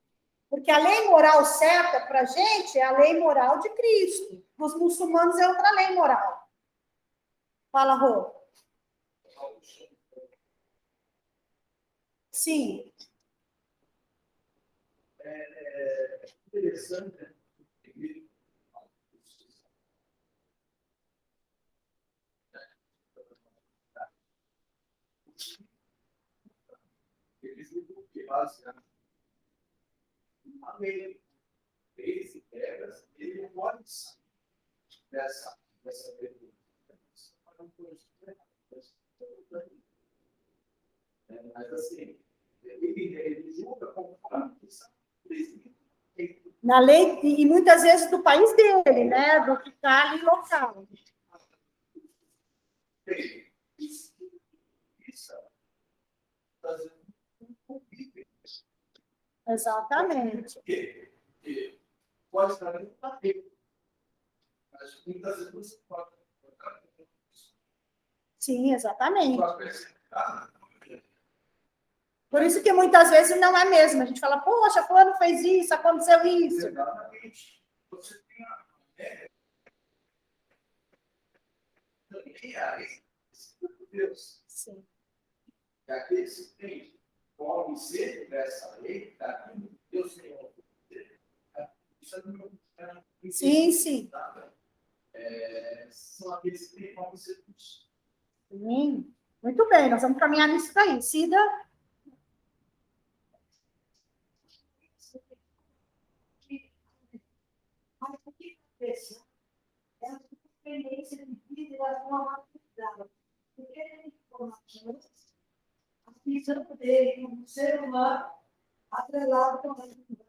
Porque a lei moral certa para a gente é a lei moral de Cristo. Para os muçulmanos é outra lei moral. Fala, Rô. Sim. É interessante, né? Eles julgam que baseado na lei, leis e regras, ele não pode sair dessa pergunta. Mas assim, ele julga conforme que são Na lei, e muitas vezes do país dele, né? Do que está ali local. isso fazendo um convite. Exatamente. Porque pode estar dentro da lei, mas muitas vezes você pode colocar Sim, exatamente. para acrescentar. Por isso que muitas vezes não é mesmo. A gente fala, poxa, fulano fez isso, aconteceu isso. Exatamente. Você tem a regra. Também é a lei de Deus. Sim. E aqueles que têm como ser dessa lei, daquilo que Deus tem a oferecer, isso não é Sim, sim. são aqueles que têm como ser justo. Sim. Muito bem, nós vamos caminhar nisso daí. Cida? Mas o que acontece? É a experiência de vida da sua maturidade. Porque ele informações, a visão dele como ser humano, atrelado com a vida.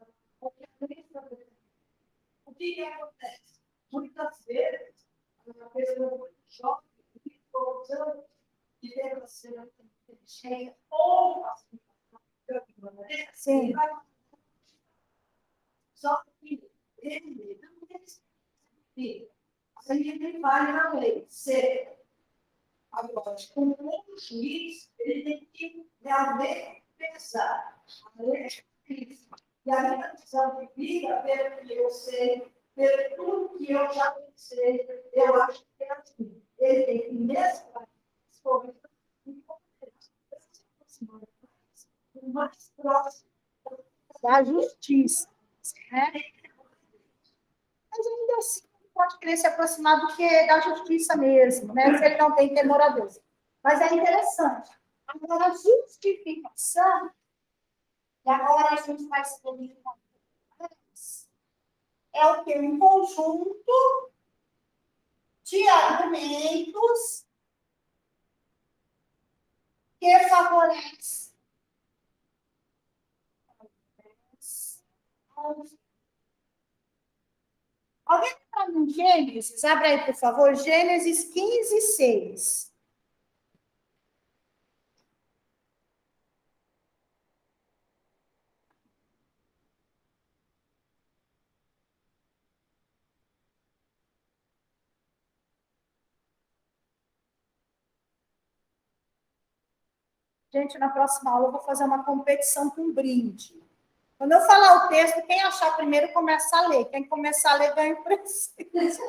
O que acontece? Muitas vezes, a pessoa muito jovem, fica usando de ter ser cheia ou assim, Sim. só que ele não tem filho. A gente vai na lei, ser. Agora, como um juiz, ele tem que realmente pensar. A lei é isso. E a minha visão de vida, pelo que eu sei, pelo tudo que eu já pensei, eu acho que é assim. Ele tem que mesclar as coisas e o mais próximo Da justiça. Né? Mas ainda assim, pode querer se aproximar do que da justiça mesmo, né? Se ele não tem temor a Deus. Mas é interessante. Agora, a justificação, e agora a gente vai se dedicar é o que? Um conjunto de argumentos que favorecem. Alguém está no Gênesis? Abre aí, por favor, Gênesis 15, 6. Gente, na próxima aula eu vou fazer uma competição com brinde. Quando eu falar o texto, quem achar primeiro começa a ler. Quem começar a ler ganha o presente.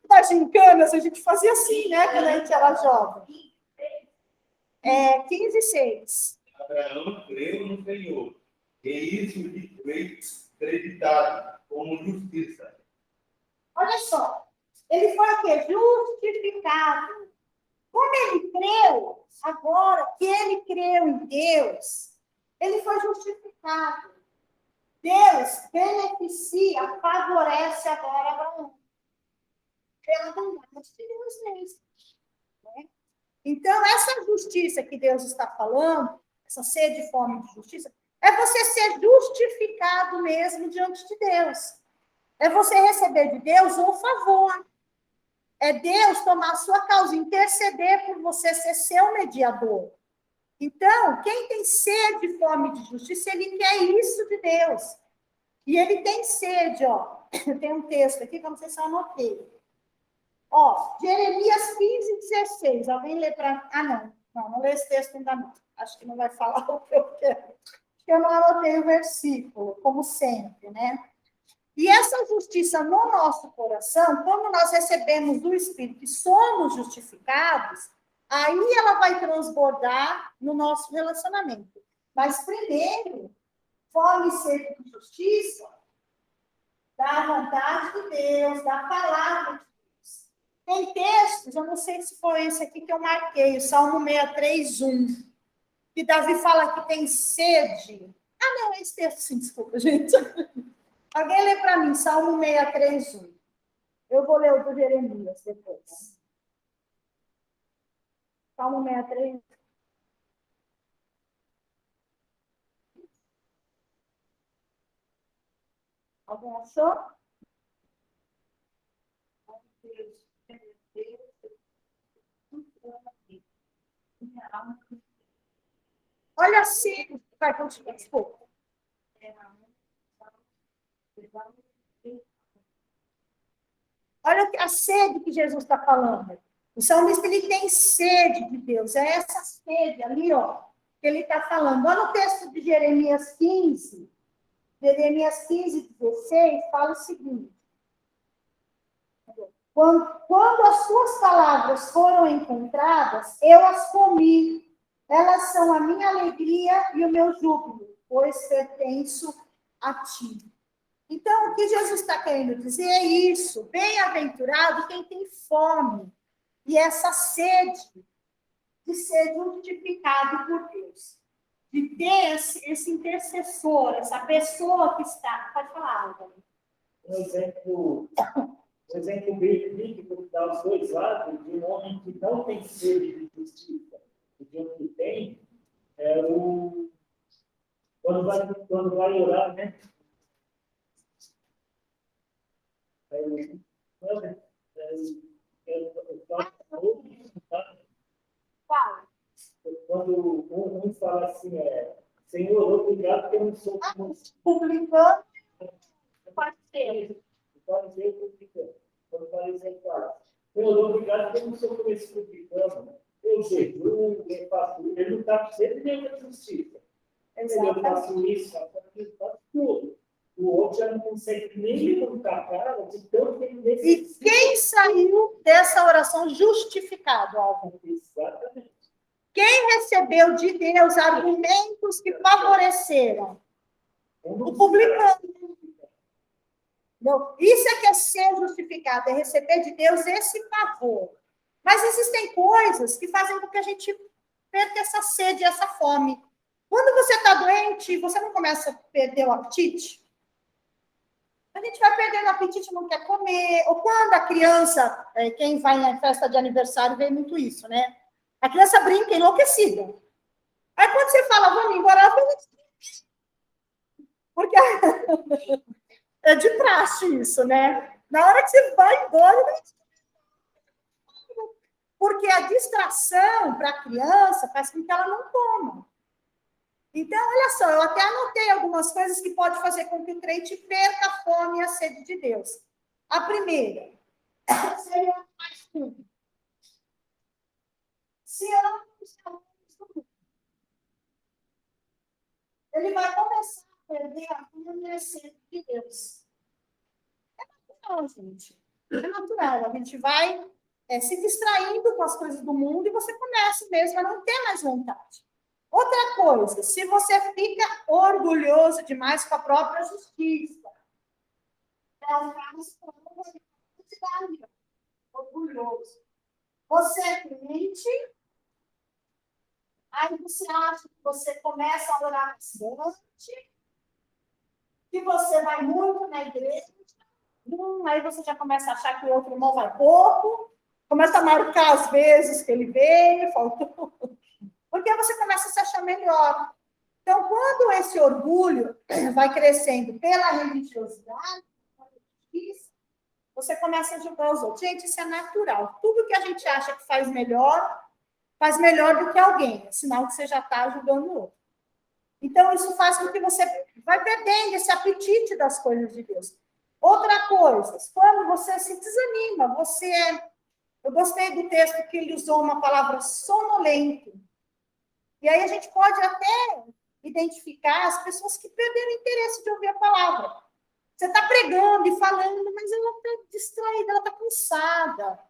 Das gincanas, a gente fazia assim, né? Quando a gente era jovem. 15:6. Abraão creu no Senhor, e isso lhe foi acreditado como justiça. Olha só. Ele foi o quê? Justificado. Como ele creu, agora que ele creu em Deus, ele foi justificado. Deus beneficia, favorece agora Abraão. Pela bondade de Deus mesmo. Né? Então, essa justiça que Deus está falando, essa sede e fome de justiça, é você ser justificado mesmo diante de Deus. É você receber de Deus um favor. É Deus tomar a sua causa, interceder por você, ser seu mediador. Então, quem tem sede e fome de justiça, ele quer isso de Deus. E ele tem sede, ó. Tem um texto aqui que eu não sei se eu anotei. Ó, Jeremias 15:16. Alguém lê para... não lê esse texto ainda não. Acho que não vai falar o que eu quero. Porque eu não anotei o versículo, como sempre, né? E essa justiça no nosso coração, quando nós recebemos do Espírito e somos justificados, aí ela vai transbordar no nosso relacionamento. Mas primeiro, fome e sede de justiça da vontade de Deus, da palavra de Deus. Tem textos, eu não sei se foi esse aqui que eu marquei, o Salmo 63:1, que Davi fala que tem sede. Não, é esse texto sim, desculpa, gente. Alguém lê para mim, Salmo 63:1. Eu vou ler o do Jeremias depois. Salmo 63. Alguém achou? Olha assim. Vai, continuar, desculpa. Olha a sede que Jesus está falando. O salmista, ele tem sede de Deus. É essa sede ali, ó, que ele está falando. Olha o texto de Jeremias 15. Jeremias 15:16, fala o seguinte. Quando as suas palavras foram encontradas, eu as comi. Elas são a minha alegria e o meu júbilo, pois pertenço a ti. Então, o que Jesus está querendo dizer é isso. Bem-aventurado quem tem fome e essa sede de ser justificado por Deus. De ter esse intercessor, essa pessoa que está... Pode falar, Álvaro. Um exemplo bíblico que dá os dois lados, de um homem que não tem sede de justiça e de um que tem, é o... Quando vai orar, né? Quando um fala assim, Senhor, obrigado porque eu não sou Publicano, parceiro. pode ser publicano. Quando fala isso, ele fala, Senhor, obrigado porque eu não sou como esse publicano. Eu jejuo, eu faço isso. Ele não está sempre dentro da justiça. Eu faço isso, faço aquilo, faço tudo. O outro já não consegue nem levantar a cara de tanto que ele necessita. E quem saiu dessa oração justificado, Álvaro? Exatamente. Quem recebeu de Deus argumentos que favoreceram? O publicano. Não, isso é que é ser justificado, é receber de Deus esse favor. Mas existem coisas que fazem com que a gente perca essa sede, essa fome. Quando você está doente, você não começa a perder o apetite? A gente vai perdendo o apetite, não quer comer. Ou quando a criança, quem vai na festa de aniversário, vê muito isso, né? A criança brinca enlouquecida. Aí quando você fala, vamos embora, ela fala... Porque é de praxe isso, né? Na hora que você vai embora... Porque a distração para a criança faz com que ela não coma. Então, olha só, eu até anotei algumas coisas que pode fazer com que o crente perca a fome e a sede de Deus. A primeira, seria mais tudo. Se ama os amores do mundo. Ele vai começar a perder a essência de Deus. É natural, gente. É natural. A gente vai se distraindo com as coisas do mundo e você começa mesmo a não ter mais vontade. Outra coisa, se você fica orgulhoso demais com a própria justiça, orgulhoso. Você é crente, aí você acha que você começa a orar bastante, que você vai muito na igreja, aí você já começa a achar que o outro irmão vai pouco, começa a marcar as vezes que ele veio, faltou, porque você começa a se achar melhor. Então, quando esse orgulho vai crescendo pela religiosidade, você começa a julgar os outros. Gente, isso é natural. Tudo que a gente acha que faz melhor do que alguém. É sinal que você já está julgando o outro. Então, isso faz com que você vai perdendo esse apetite das coisas de Deus. Outra coisa, quando você se desanima, eu gostei do texto que ele usou uma palavra sonolento. E aí a gente pode até identificar as pessoas que perderam interesse de ouvir a palavra. Você está pregando e falando, mas ela está distraída, ela está cansada, ela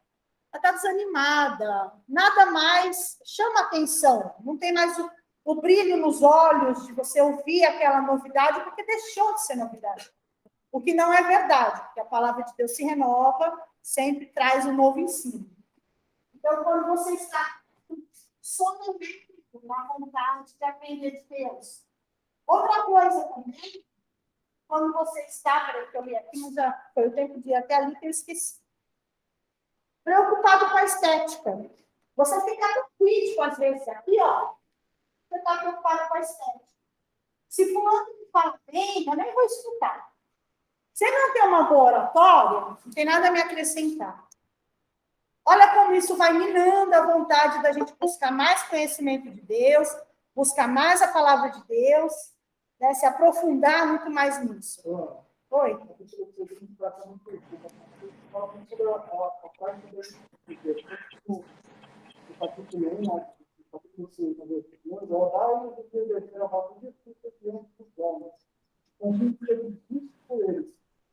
está desanimada, nada mais chama atenção, não tem mais o brilho nos olhos de você ouvir aquela novidade, porque deixou de ser novidade. O que não é verdade, porque a palavra de Deus se renova, sempre traz um novo ensino. Então, quando você está sonolento na vontade de aprender de Deus. Outra coisa também, quando você está, peraí que eu li aqui, mas já foi o tempo de ir até ali que eu esqueci. Preocupado com a estética. Você fica no crítico, às vezes, aqui, ó. Você está preocupado com a estética. Se fulano fala bem, eu nem vou escutar. Se não tem uma boa oratória, não tem nada a me acrescentar. Olha como isso vai minando a vontade da gente buscar mais conhecimento de Deus, buscar mais a palavra de Deus, né, se aprofundar muito mais nisso. Oi?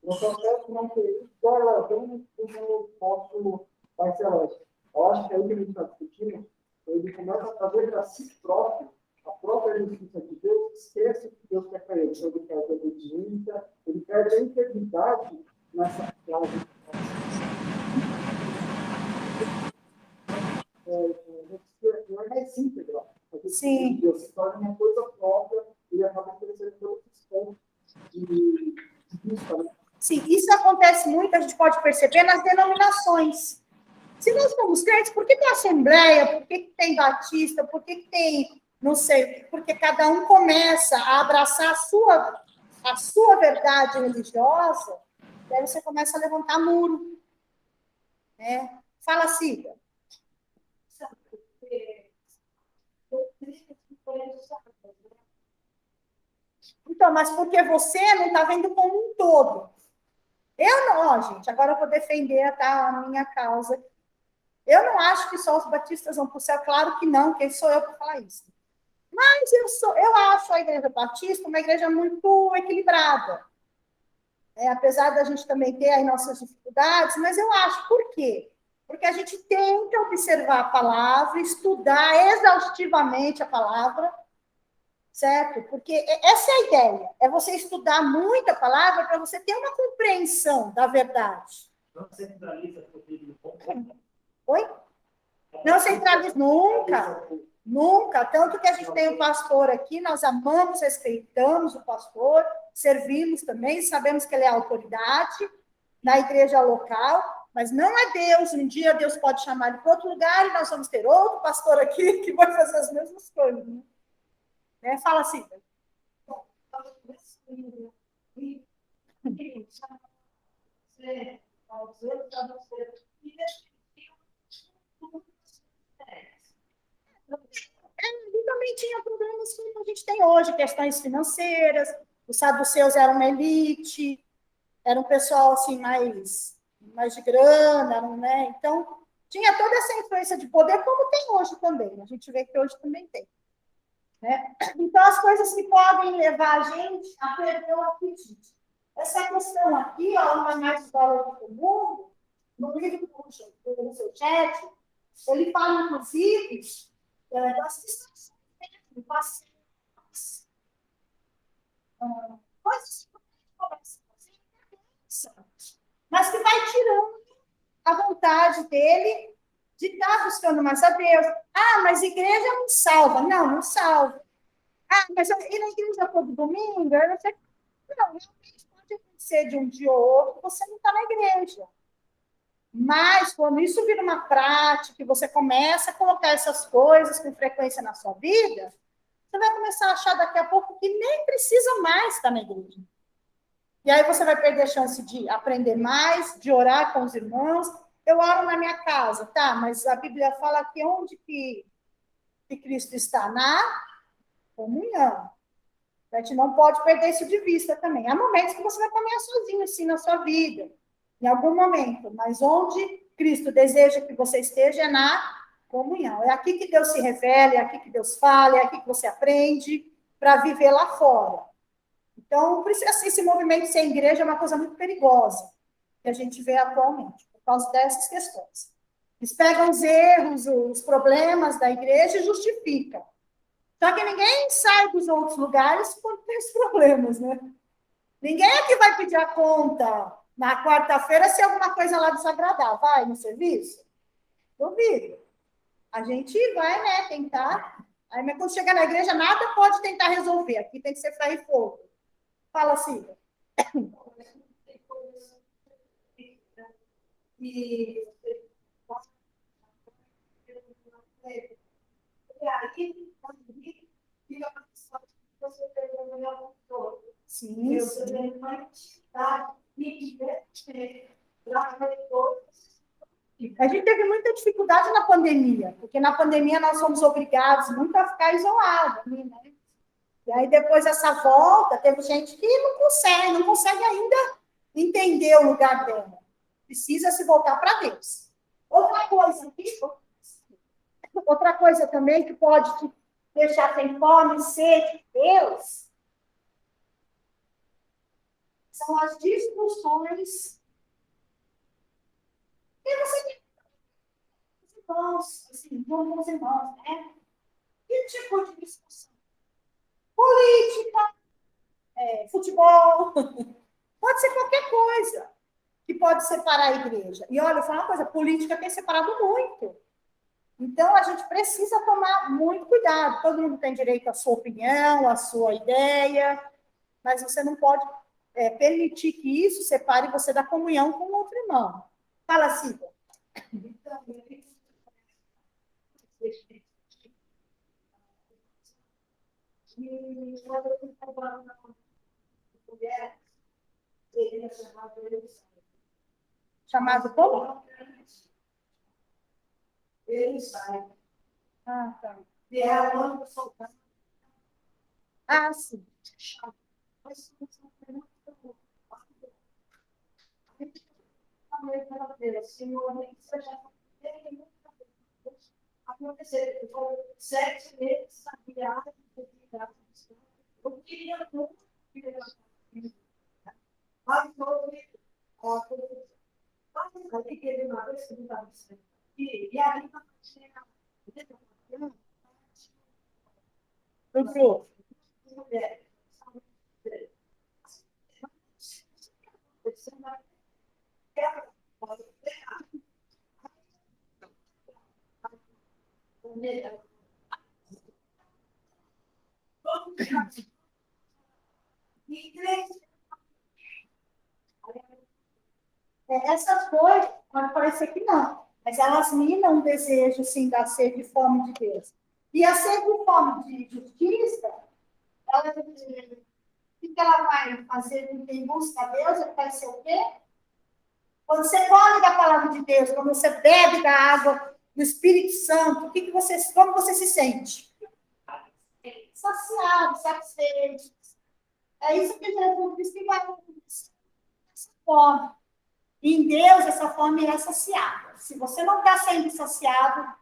Eu só quero não ter isso, só ela vem eu posso vai ser lógico. Eu acho que aí que a gente está discutindo, ele começa a fazer para si próprio a própria justiça de Deus, esquece o que Deus quer para ele. Então, ele perde a obediência, ele perde a integridade nessa frase. Não é mais íntegra. Sim. Deus se torna uma coisa própria e acaba crescendo todos os pontos de vista, né? Sim, isso acontece muito, a gente pode perceber nas denominações. Se nós somos crentes, por que tem assembleia? Por que tem batista? Por que tem, não sei, porque cada um começa a abraçar a sua verdade religiosa, daí você começa a levantar muro. Né? Fala, Cida. Então, mas porque você não está vendo como um todo. Eu não, ó, gente, agora eu vou defender a minha causa. Eu não acho que só os batistas vão para o céu, claro que não, quem sou eu para falar isso? Mas eu acho a Igreja Batista uma igreja muito equilibrada. Apesar da gente também ter aí nossas dificuldades, mas eu acho, por quê? Porque a gente tenta observar a palavra, estudar exaustivamente a palavra, certo? Porque essa é a ideia, é você estudar muito a palavra para você ter uma compreensão da verdade. Não centraliza o poder do povo. Oi? Não centraliza nunca, nunca. Tanto que a gente tem um pastor aqui, nós amamos, respeitamos o pastor, servimos também, sabemos que ele é autoridade na igreja local, mas não é Deus. Um dia Deus pode chamar ele para outro lugar e nós vamos ter outro pastor aqui que vai fazer as mesmas coisas. Né? Fala assim. Ele também tinha problemas como a gente tem hoje, questões financeiras, os saduceus eram uma elite, era um pessoal assim, mais de grana, né? Então, tinha toda essa influência de poder, como tem hoje também. A gente vê que hoje também tem. né? Então, as coisas que podem levar a gente a perder o apetite. Essa questão aqui, ó, não é mais fora do comum, no livro do seu chat, ele fala, inclusive, das distrações, do passeio, coisas que começa a fazer, mas que vai tirando a vontade dele de estar buscando mais a Deus. Ah, mas igreja não salva. Não, não salva. Ah, mas ir na igreja todo domingo? Eu não sei. Não, realmente pode acontecer de um dia ou outro, você não está na igreja. Mas, quando isso vira uma prática, e você começa a colocar essas coisas com frequência na sua vida, você vai começar a achar daqui a pouco que nem precisa mais estar na igreja. E aí você vai perder a chance de aprender mais, de orar com os irmãos. Eu oro na minha casa, tá? Mas a Bíblia fala que onde que Cristo está? Na comunhão. A gente não pode perder isso de vista também. Há momentos que você vai caminhar sozinho, assim, na sua vida, em algum momento, mas onde Cristo deseja que você esteja é na comunhão. É aqui que Deus se revela, é aqui que Deus fala, é aqui que você aprende para viver lá fora. Então, por isso, assim, esse movimento sem igreja é uma coisa muito perigosa que a gente vê atualmente, por causa dessas questões. Eles pegam os erros, os problemas da igreja e justificam. Só que ninguém sai dos outros lugares quando tem os problemas, né? Ninguém aqui vai pedir a conta na quarta-feira se alguma coisa lá desagradar. Vai no serviço? Duvido. A gente vai, né, tentar. Aí, mas quando chegar na igreja, nada pode tentar resolver. Aqui tem que ser ferro e fogo. Fala, Silvia. E aí, fica a pessoa que você pegou no meu todo. Sim, eu também uma atividade e a gente teve muita dificuldade na pandemia, porque na pandemia nós fomos obrigados muito a ficar isolados, né? E aí depois dessa volta, teve gente que não consegue ainda entender o lugar dela. Precisa se voltar para Deus. Outra coisa também que pode te deixar sem fome e sede de Deus são as discussões que você tem com os irmãos, assim, com os irmãos, né? Que tipo de discussão? Política, futebol, pode ser qualquer coisa que pode separar a igreja. E olha, eu falo uma coisa, política tem separado muito. Então, a gente precisa tomar muito cuidado. Todo mundo tem direito à sua opinião, à sua ideia, mas você não pode permitir que isso separe você da comunhão com o outro irmão. Fala, Silvia. Chamado como? Ele sai. Ah, tá. E ela anda soltando. Ah, sim. Mas Senhor, nem que seja acontecer. Eu falo 7 meses na viagem, eu queria muito mas não eu fiquei uma vez que não estava certo. E aí, Doutor. Essas coisas pode parecer que não, mas elas minam o desejo, sim, da sede e fome de Deus. E a sede e fome de justiça, ela, o que ela vai fazer com quem busca a Deus? Ela vai ser o quê? Quando você come da palavra de Deus, quando você bebe da água do Espírito Santo, como você se sente? Saciado, satisfeito. É isso que Jesus diz que vai acontecer. Essa fome. E em Deus, essa fome é saciada. Se você não está sendo saciado,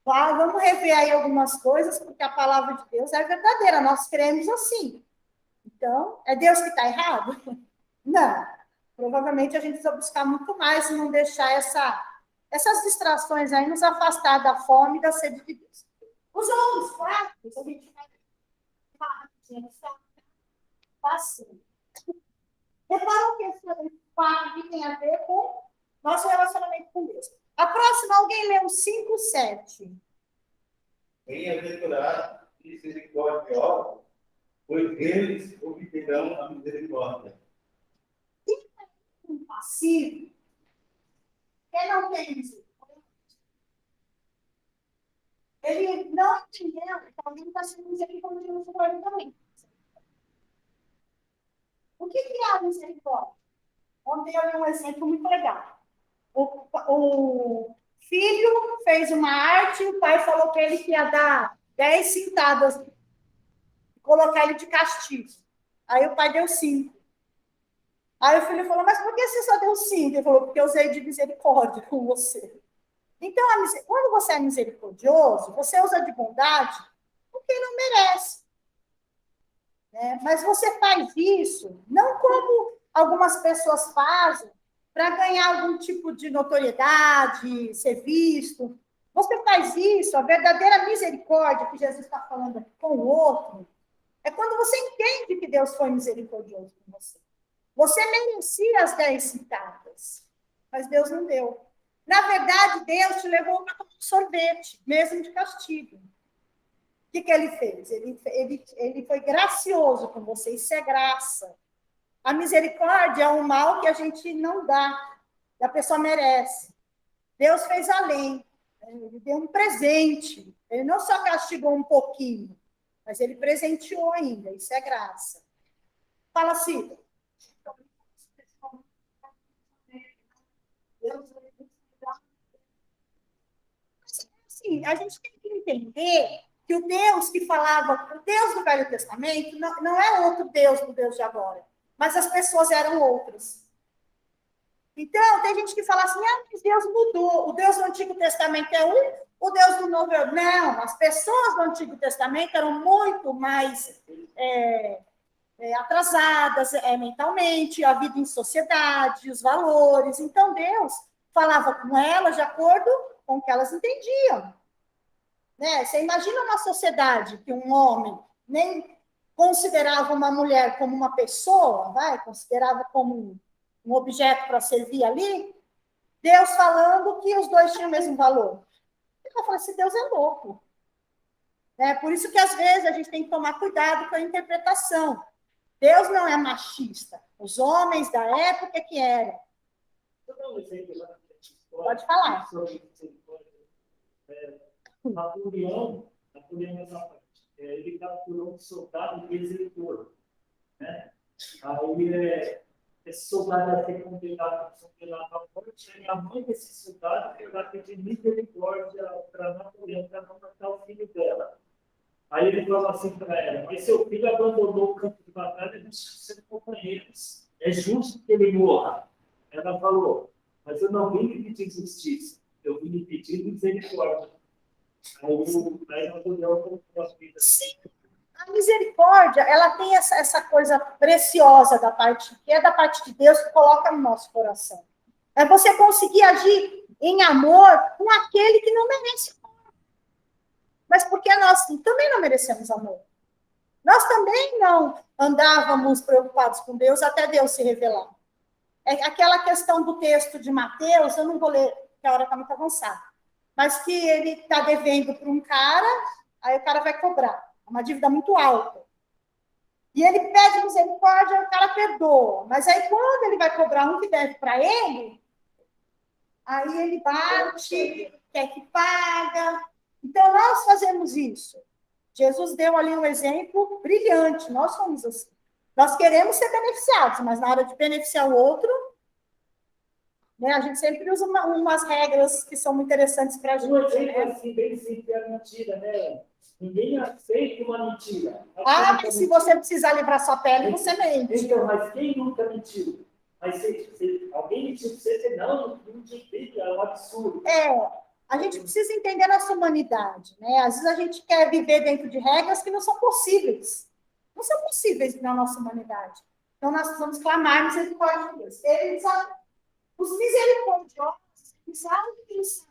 Vamos rever aí algumas coisas, porque a palavra de Deus é verdadeira, nós cremos assim. Então, é Deus que está errado? Não. Provavelmente a gente precisa buscar muito mais e não deixar essas distrações aí nos afastar da fome e da sede de Deus. Os outros quartos, a gente vai assim. Reparam que esse quarto tem a ver com nosso relacionamento com Deus. A próxima, alguém leu 5:7. Bem-aventurado misericordioso, pois eles obterão a misericórdia. Um passivo, quem não tem misericórdia, ele não entendeu, então ele está sendo misericordioso com ele também. O que é a misericórdia? Ontem eu li um exemplo muito legal. O filho fez uma arte, o pai falou que ele ia dar 10 cintadas, colocar ele de castigo. Aí o pai deu 5. Aí o filho falou, mas por que você só deu 5? Ele falou, porque eu usei de misericórdia com você. Então, quando você é misericordioso, você usa de bondade com quem não merece. Né? Mas você faz isso, não como algumas pessoas fazem, para ganhar algum tipo de notoriedade, ser visto. Você faz isso, a verdadeira misericórdia que Jesus está falando aqui com o outro, é quando você entende que Deus foi misericordioso com você. Você merecia as 10 cintadas, mas Deus não deu. Na verdade, Deus te levou para tomar um sorvete, mesmo de castigo. O que ele fez? Ele foi gracioso com você, isso é graça. A misericórdia é um mal que a gente não dá, que a pessoa merece. Deus fez além, ele deu um presente. Ele não só castigou um pouquinho, mas ele presenteou ainda, isso é graça. Fala, Cida. Assim, a gente tem que entender que o Deus que falava, o Deus do Velho Testamento, não é outro Deus do Deus de agora, mas as pessoas eram outras. Então, tem gente que fala assim, mas Deus mudou, o Deus do Antigo Testamento é um, o Deus do Novo é outro. Não, as pessoas do Antigo Testamento eram muito mais atrasadas mentalmente, a vida em sociedade, os valores. Então, Deus falava com elas de acordo com o que elas entendiam. Né? Você imagina uma sociedade que um homem nem considerava uma mulher como uma pessoa, considerava como um objeto para servir ali, Deus falando que os dois tinham o mesmo valor. Eu falei assim, Deus é louco. Por isso que, às vezes, a gente tem que tomar cuidado com a interpretação. Deus não é machista. Os homens da época que eram. Pode falar. Napoleão ele capturou um soldado desertor, né? Aí esse soldado ia ser condenado à morte, e a mãe desse soldado foi lá pedir misericórdia para Napoleão para não matar o filho dela. Aí ele falou assim para ela, mas seu filho abandonou o campo de batalha e deixou ser companheiros. É justo que ele morra. Ela falou, mas eu não vim lhe pedir justiça, eu vim lhe pedir misericórdia. Sim, a misericórdia, ela tem essa coisa preciosa da parte, que é da parte de Deus, que coloca no nosso coração. É você conseguir agir em amor com aquele que não merece amor. Mas porque nós também não merecemos amor. Nós também não andávamos preocupados com Deus até Deus se revelar. É aquela questão do texto de Mateus, eu não vou ler, porque a hora está muito avançada. Mas que ele está devendo para um cara, aí o cara vai cobrar. É uma dívida muito alta. E ele pede misericórdia, o cara perdoa. Mas aí, quando ele vai cobrar um que deve para ele, aí ele bate, quer que paga. Então, nós fazemos isso. Jesus deu ali um exemplo brilhante. Nós somos assim. Nós queremos ser beneficiados, mas na hora de beneficiar o outro, né, a gente sempre usa umas regras que são muito interessantes para a gente. Um exemplo assim, bem simples, é a mentira, né? Ninguém aceita uma mentira. Mas se você precisar livrar sua pele, você mente. Então, mas quem nunca mentiu? Mas se alguém mentiu para você, não mentira, é um absurdo. A gente precisa entender a nossa humanidade, né? Às vezes a gente quer viver dentro de regras que não são possíveis. Não são possíveis na nossa humanidade. Então, nós precisamos clamar misericórdia de Deus. Os misericordiosos, eles sabem que eles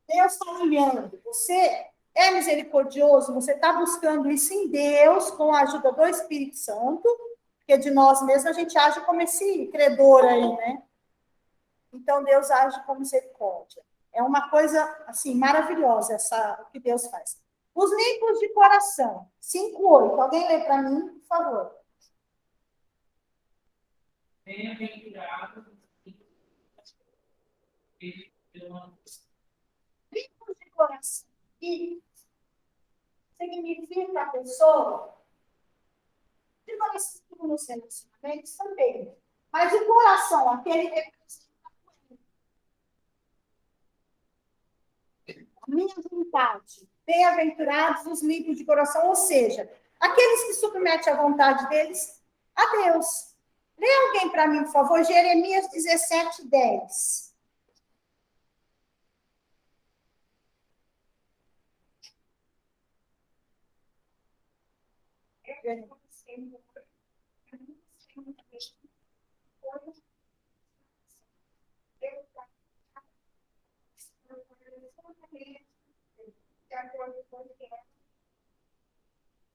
Deus está olhando. Você é misericordioso, você está buscando isso em Deus, com a ajuda do Espírito Santo, porque de nós mesmos a gente age como esse credor aí, né? Então, Deus age com misericórdia. É uma coisa, assim, maravilhosa o que Deus faz. Os limpos de coração, 5:8. Alguém lê para mim, por favor. Bem-aventurado Limpos de coração. E significa a pessoa de coração nos relacionamentos também. Mas o coração, aquele representa a minha vontade. Bem-aventurados os limpos de coração, ou seja, aqueles que submetem a vontade deles a Deus. Lê alguém para mim, por favor, Jeremias 17:10.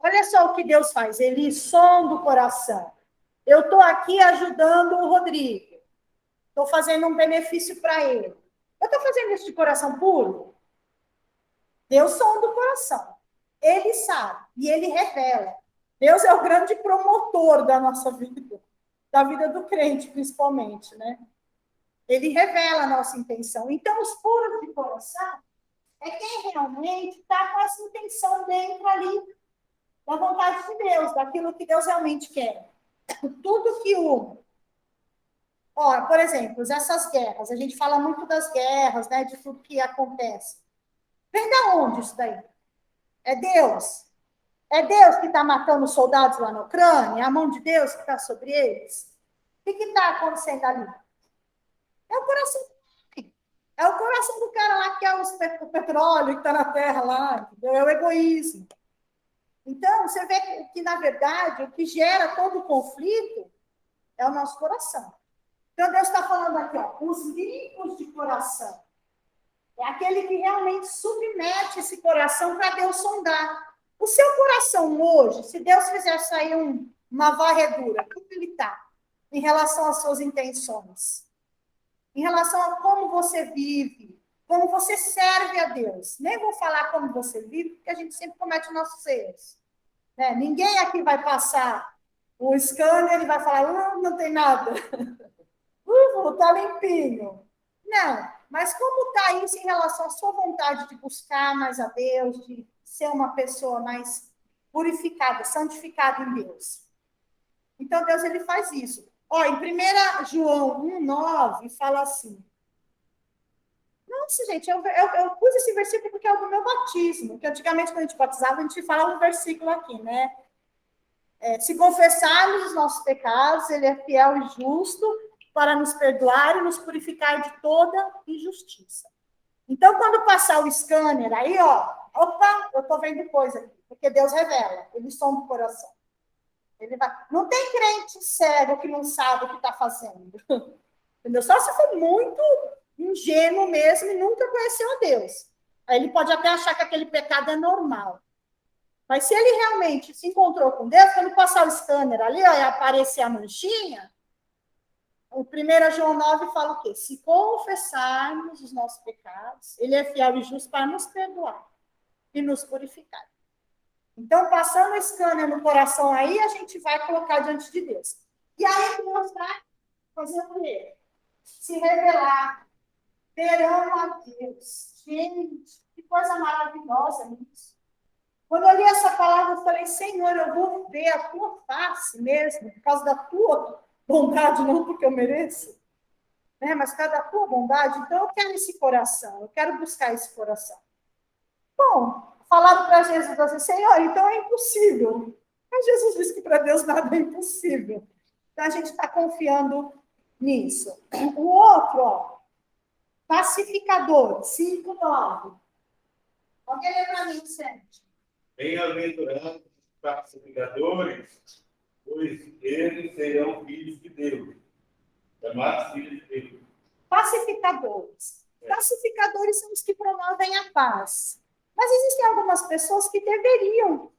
Olha só o que Deus faz, ele sonda o coração. Eu estou aqui ajudando o Rodrigo, estou fazendo um benefício para ele. Eu estou fazendo isso de coração puro? Deus sonda o coração. Ele sabe e ele revela. Deus é o grande promotor da nossa vida, da vida do crente, principalmente, né? Ele revela a nossa intenção. Então, os puros de coração é quem realmente está com essa intenção dentro ali da vontade de Deus, daquilo que Deus realmente quer. Tudo que por exemplo, essas guerras, a gente fala muito das guerras, né, de tudo que acontece. Vem da onde isso daí? É Deus? É Deus que está matando os soldados lá na Ucrânia? É a mão de Deus que está sobre eles? O que está acontecendo ali? É o coração. É o coração do cara lá que é o petróleo que está na terra lá, entendeu? É o egoísmo. Então, você vê que, na verdade, o que gera todo o conflito é o nosso coração. Então, Deus está falando aqui, os limpos de coração. É aquele que realmente submete esse coração para Deus sondar. O seu coração hoje, se Deus fizer sair uma varredura, como ele está em relação às suas intenções? Em relação a como você vive, como você serve a Deus. Nem vou falar como você vive, porque a gente sempre comete nossos erros. Né? Ninguém aqui vai passar o scanner e vai falar, não tem nada. Está limpinho. Não, mas como está isso em relação à sua vontade de buscar mais a Deus, de ser uma pessoa mais purificada, santificada em Deus? Então, Deus ele faz isso. Em 1 João 1:9, fala assim. Nossa, gente, eu pus esse versículo porque é o do meu batismo, porque antigamente, quando a gente batizava, a gente falava um versículo aqui, né? Se confessarmos os nossos pecados, ele é fiel e justo para nos perdoar e nos purificar de toda injustiça. Então, quando passar o scanner aí, opa, eu estou vendo coisa aqui, porque Deus revela, ele sonda o coração. Ele vai... Não tem crente cego que não sabe o que está fazendo. Entendeu? Só se for muito ingênuo mesmo e nunca conheceu a Deus. Aí ele pode até achar que aquele pecado é normal. Mas se ele realmente se encontrou com Deus, quando passar o scanner ali, e aparecer a manchinha, o 1 João 9 fala o quê? Se confessarmos os nossos pecados, ele é fiel e justo para nos perdoar e nos purificar. Então, passando o scanner no coração aí, a gente vai colocar diante de Deus. E aí Deus vai fazer o quê? Se revelar. Verão a Deus. Gente, que coisa maravilhosa isso. Quando eu li essa palavra, eu falei, Senhor, eu vou ver a tua face mesmo, por causa da tua bondade, não porque eu mereço, né? Mas por causa da tua bondade. Então, eu quero esse coração, eu quero buscar esse coração. Bom, falaram para Jesus assim, Senhor, então é impossível. Mas Jesus disse que para Deus nada é impossível. Então, a gente está confiando nisso. O outro, ó, pacificador, 5:9. Alguém lê para mim, Sente? Bem-aventurados os pacificadores, pois eles serão filhos de Deus, chamados filhos de Deus. Pacificadores. Pacificadores são os que promovem a paz. Mas existem algumas pessoas que deveriam,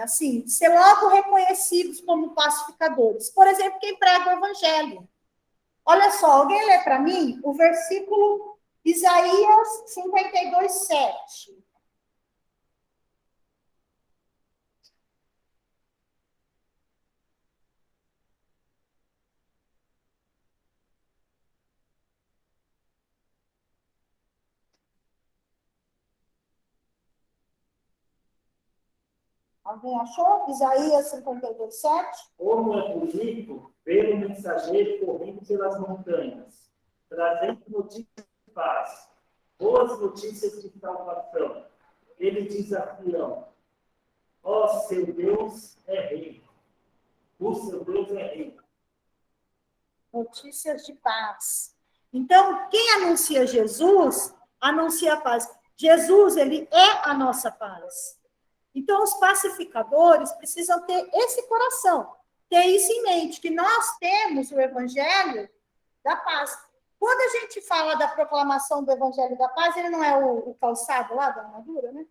assim, ser logo reconhecidos como pacificadores. Por exemplo, quem prega o evangelho. Olha só, alguém lê para mim o versículo Isaías 52:7. Alguém achou? Isaías 52:7. Como é bonito ver o mensageiro correndo pelas montanhas, trazendo notícias de paz, boas notícias de salvação. Ele desafiam: ó, seu Deus é rei. O seu Deus é rei. Notícias de paz. Então, quem anuncia Jesus, anuncia a paz. Jesus, ele é a nossa paz. Então, os pacificadores precisam ter esse coração, ter isso em mente, que nós temos o evangelho da paz. Quando a gente fala da proclamação do evangelho da paz, ele não é o calçado lá da armadura, né?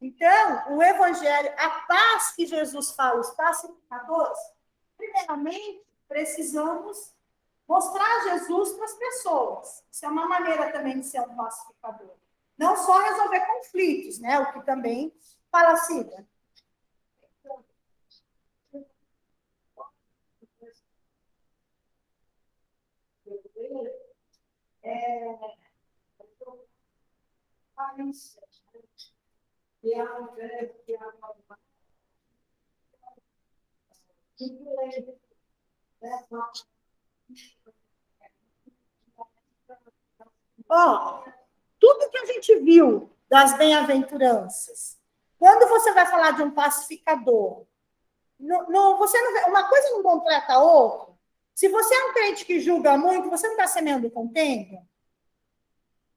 Então, o evangelho, a paz que Jesus fala, os pacificadores, primeiramente, precisamos mostrar Jesus para as pessoas. Isso é uma maneira também de ser um pacificador. Não só resolver conflitos, né? O que também fala assim, né? Ó, tudo que a gente viu das bem-aventuranças, quando você vai falar de um pacificador, você não, uma coisa não completa a outra. Se você é um crente que julga muito, você não está semeando contento?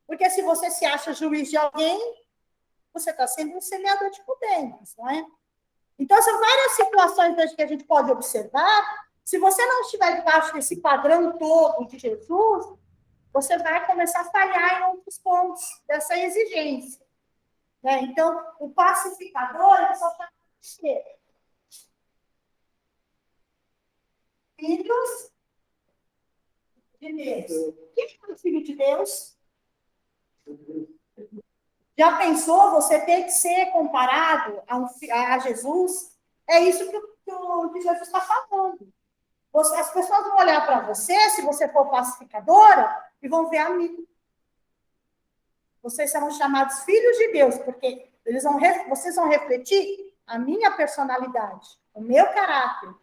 Porque se você se acha juiz de alguém, você está sendo um semeador de contendas, não é? Então, são várias situações que a gente pode observar. Se você não estiver debaixo desse padrão todo de Jesus, você vai começar a falhar em outros pontos dessa exigência. Né? Então, o pacificador, ele só chama de filhos de Deus. Quem é o filho de Deus? Já pensou você ter que ser comparado a Jesus? É isso que Jesus está falando. As pessoas vão olhar para você, se você for pacificadora, e vão ver a mim. Vocês serão chamados filhos de Deus, porque vocês vão refletir a minha personalidade, o meu caráter.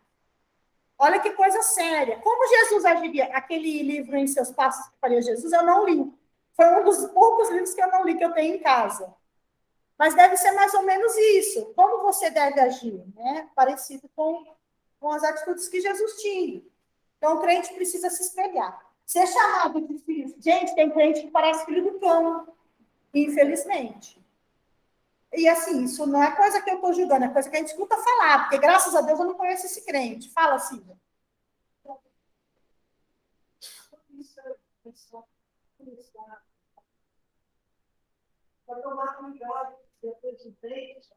Olha que coisa séria. Como Jesus agiria? Aquele livro Em Seus Passos que faria Jesus, eu não li. Foi um dos poucos livros que eu não li, que eu tenho em casa. Mas deve ser mais ou menos isso. Como você deve agir, né? Parecido com as atitudes que Jesus tinha. Então, o crente precisa se espelhar. Ser chamado de filho. Gente, tem crente que parece filho do cão, infelizmente. E, assim, isso não é coisa que eu estou julgando, é coisa que a gente escuta falar, porque, graças a Deus, eu não conheço esse crente. Fala, Silvia. Para tomar cuidado, depois de frente,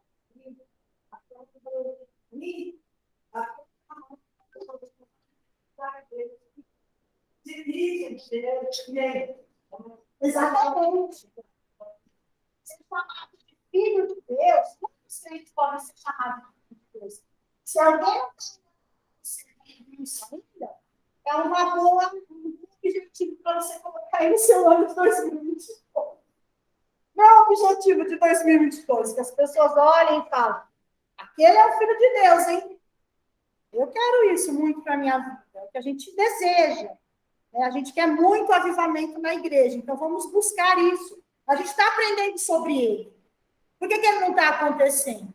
Exatamente. Ser chamado de filho de Deus, como os crentes podem ser chamados de filho de Deus? Se alguém não tem isso ainda, é uma boa objetivo para você colocar aí no seu ano de 2022. Não é o objetivo de 2022, que as pessoas olhem e falem, aquele é o filho de Deus, hein? Eu quero isso muito para a minha vida, é o que a gente deseja. Né? A gente quer muito avivamento na igreja, então vamos buscar isso. A gente está aprendendo sobre ele. Por que ele não está acontecendo?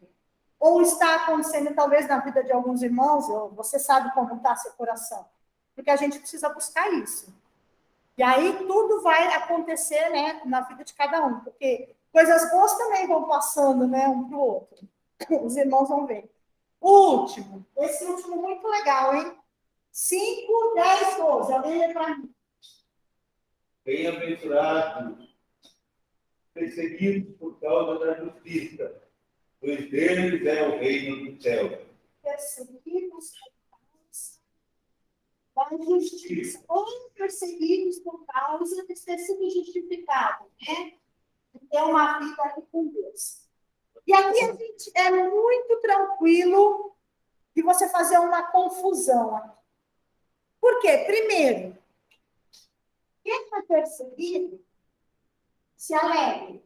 Ou está acontecendo, talvez, na vida de alguns irmãos, você sabe como está seu coração. porque a gente precisa buscar isso. E aí tudo vai acontecer, né, na vida de cada um, porque coisas boas também vão passando, né, um para o outro. Os irmãos vão ver. O último, esse último muito legal, hein? 5, 10, 12. Alguém lê para mim. Bem-aventurados, perseguidos por causa da justiça, pois deles é o reino do céu. Perseguidos por causa da justiça, ou perseguidos por causa de ter sido justificado, né? De ter uma vida aqui com Deus. E aqui a gente é muito tranquilo de você fazer uma confusão aqui. Por quê? Primeiro, quem é perseguido se alegre.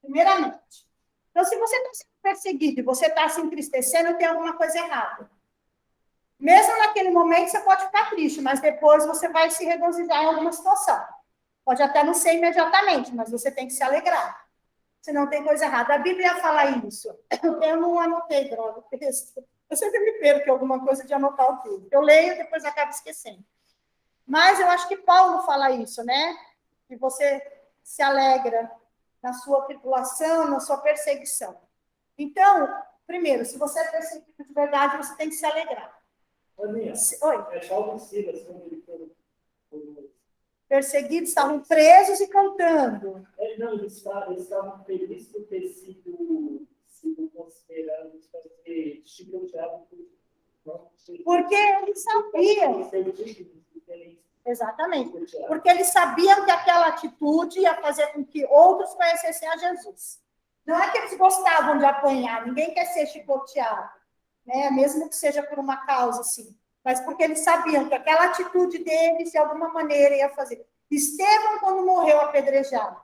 Primeiramente. Então, se você está sendo perseguido e você está se entristecendo, tem alguma coisa errada. Mesmo naquele momento, você pode ficar triste, mas depois você vai se regozijar em alguma situação. Pode até não ser imediatamente, mas você tem que se alegrar. Senão tem coisa errada. A Bíblia fala isso. Eu não anotei, droga, o texto. Eu sempre me perco em alguma coisa de anotar o texto. Eu leio e depois acabo esquecendo. Mas eu acho que Paulo fala isso, né? Que você se alegra na sua tribulação, na sua perseguição. Então, primeiro, se você é perseguido de verdade, você tem que se alegrar. Aninha, Oi. é Paulo e Silas, quando ele foi. Perseguidos, estavam presos e cantando. Não, eles estavam felizes por ter sido considerados para ser chicoteados por. Porque eles sabiam. Exatamente. Porque eles sabiam que aquela atitude ia fazer com que outros conhecessem a Jesus. Não é que eles gostavam de apanhar, ninguém quer ser chicoteado, né? Mesmo que seja por uma causa assim. Mas porque eles sabiam que aquela atitude deles, de alguma maneira, ia fazer. Estevão, quando morreu apedrejado,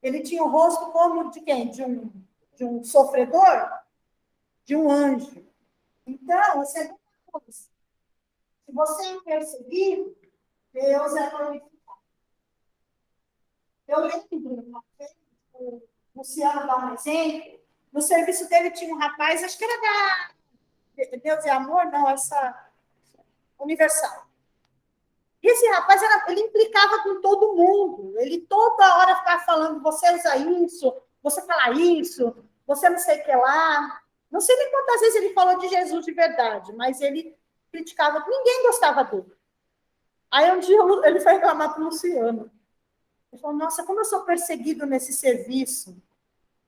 ele tinha o rosto como de quem? De um sofredor? De um anjo. Então, a segunda coisa, se você é perseguido, Deus é glorificado. Eu lembro, o Luciano dá um exemplo, no serviço dele tinha um rapaz, acho que era da Deus é Amor, não, essa Universal. E esse rapaz, ele implicava com todo mundo, ele toda hora ficava falando, você usa isso, você fala isso, você não sei o que lá. Não sei nem quantas vezes ele falou de Jesus de verdade, mas ele criticava, ninguém gostava dele. Aí um dia ele foi reclamar para o Luciano. Ele falou, nossa, como eu sou perseguido nesse serviço.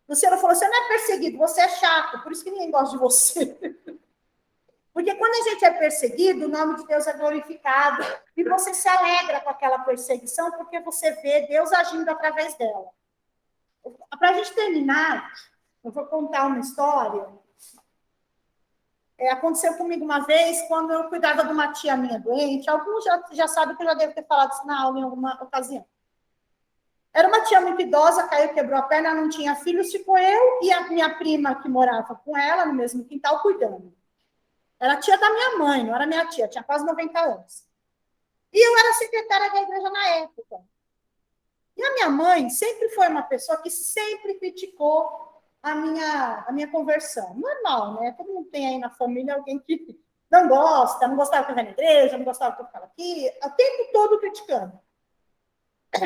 O Luciano falou, você não é perseguido, você é chato, por isso que ninguém gosta de você. Porque quando a gente é perseguido, o nome de Deus é glorificado, e você se alegra com aquela perseguição, porque você vê Deus agindo através dela. Para a gente terminar, eu vou contar uma história. Aconteceu comigo uma vez, quando eu cuidava de uma tia minha doente, alguns já sabem que eu já devo ter falado isso na aula em alguma ocasião. Era uma tia muito idosa, caiu, quebrou a perna, não tinha filhos, ficou eu e a minha prima que morava com ela no mesmo quintal cuidando. Era tia da minha mãe, não era minha tia, tinha quase 90 anos. E eu era secretária da igreja na época. E a minha mãe sempre foi uma pessoa que sempre criticou a minha conversão. Normal, né? Todo mundo tem aí na família alguém que não gosta, não gostava que eu ia na igreja, não gostava que eu ficava aqui, o tempo todo criticando.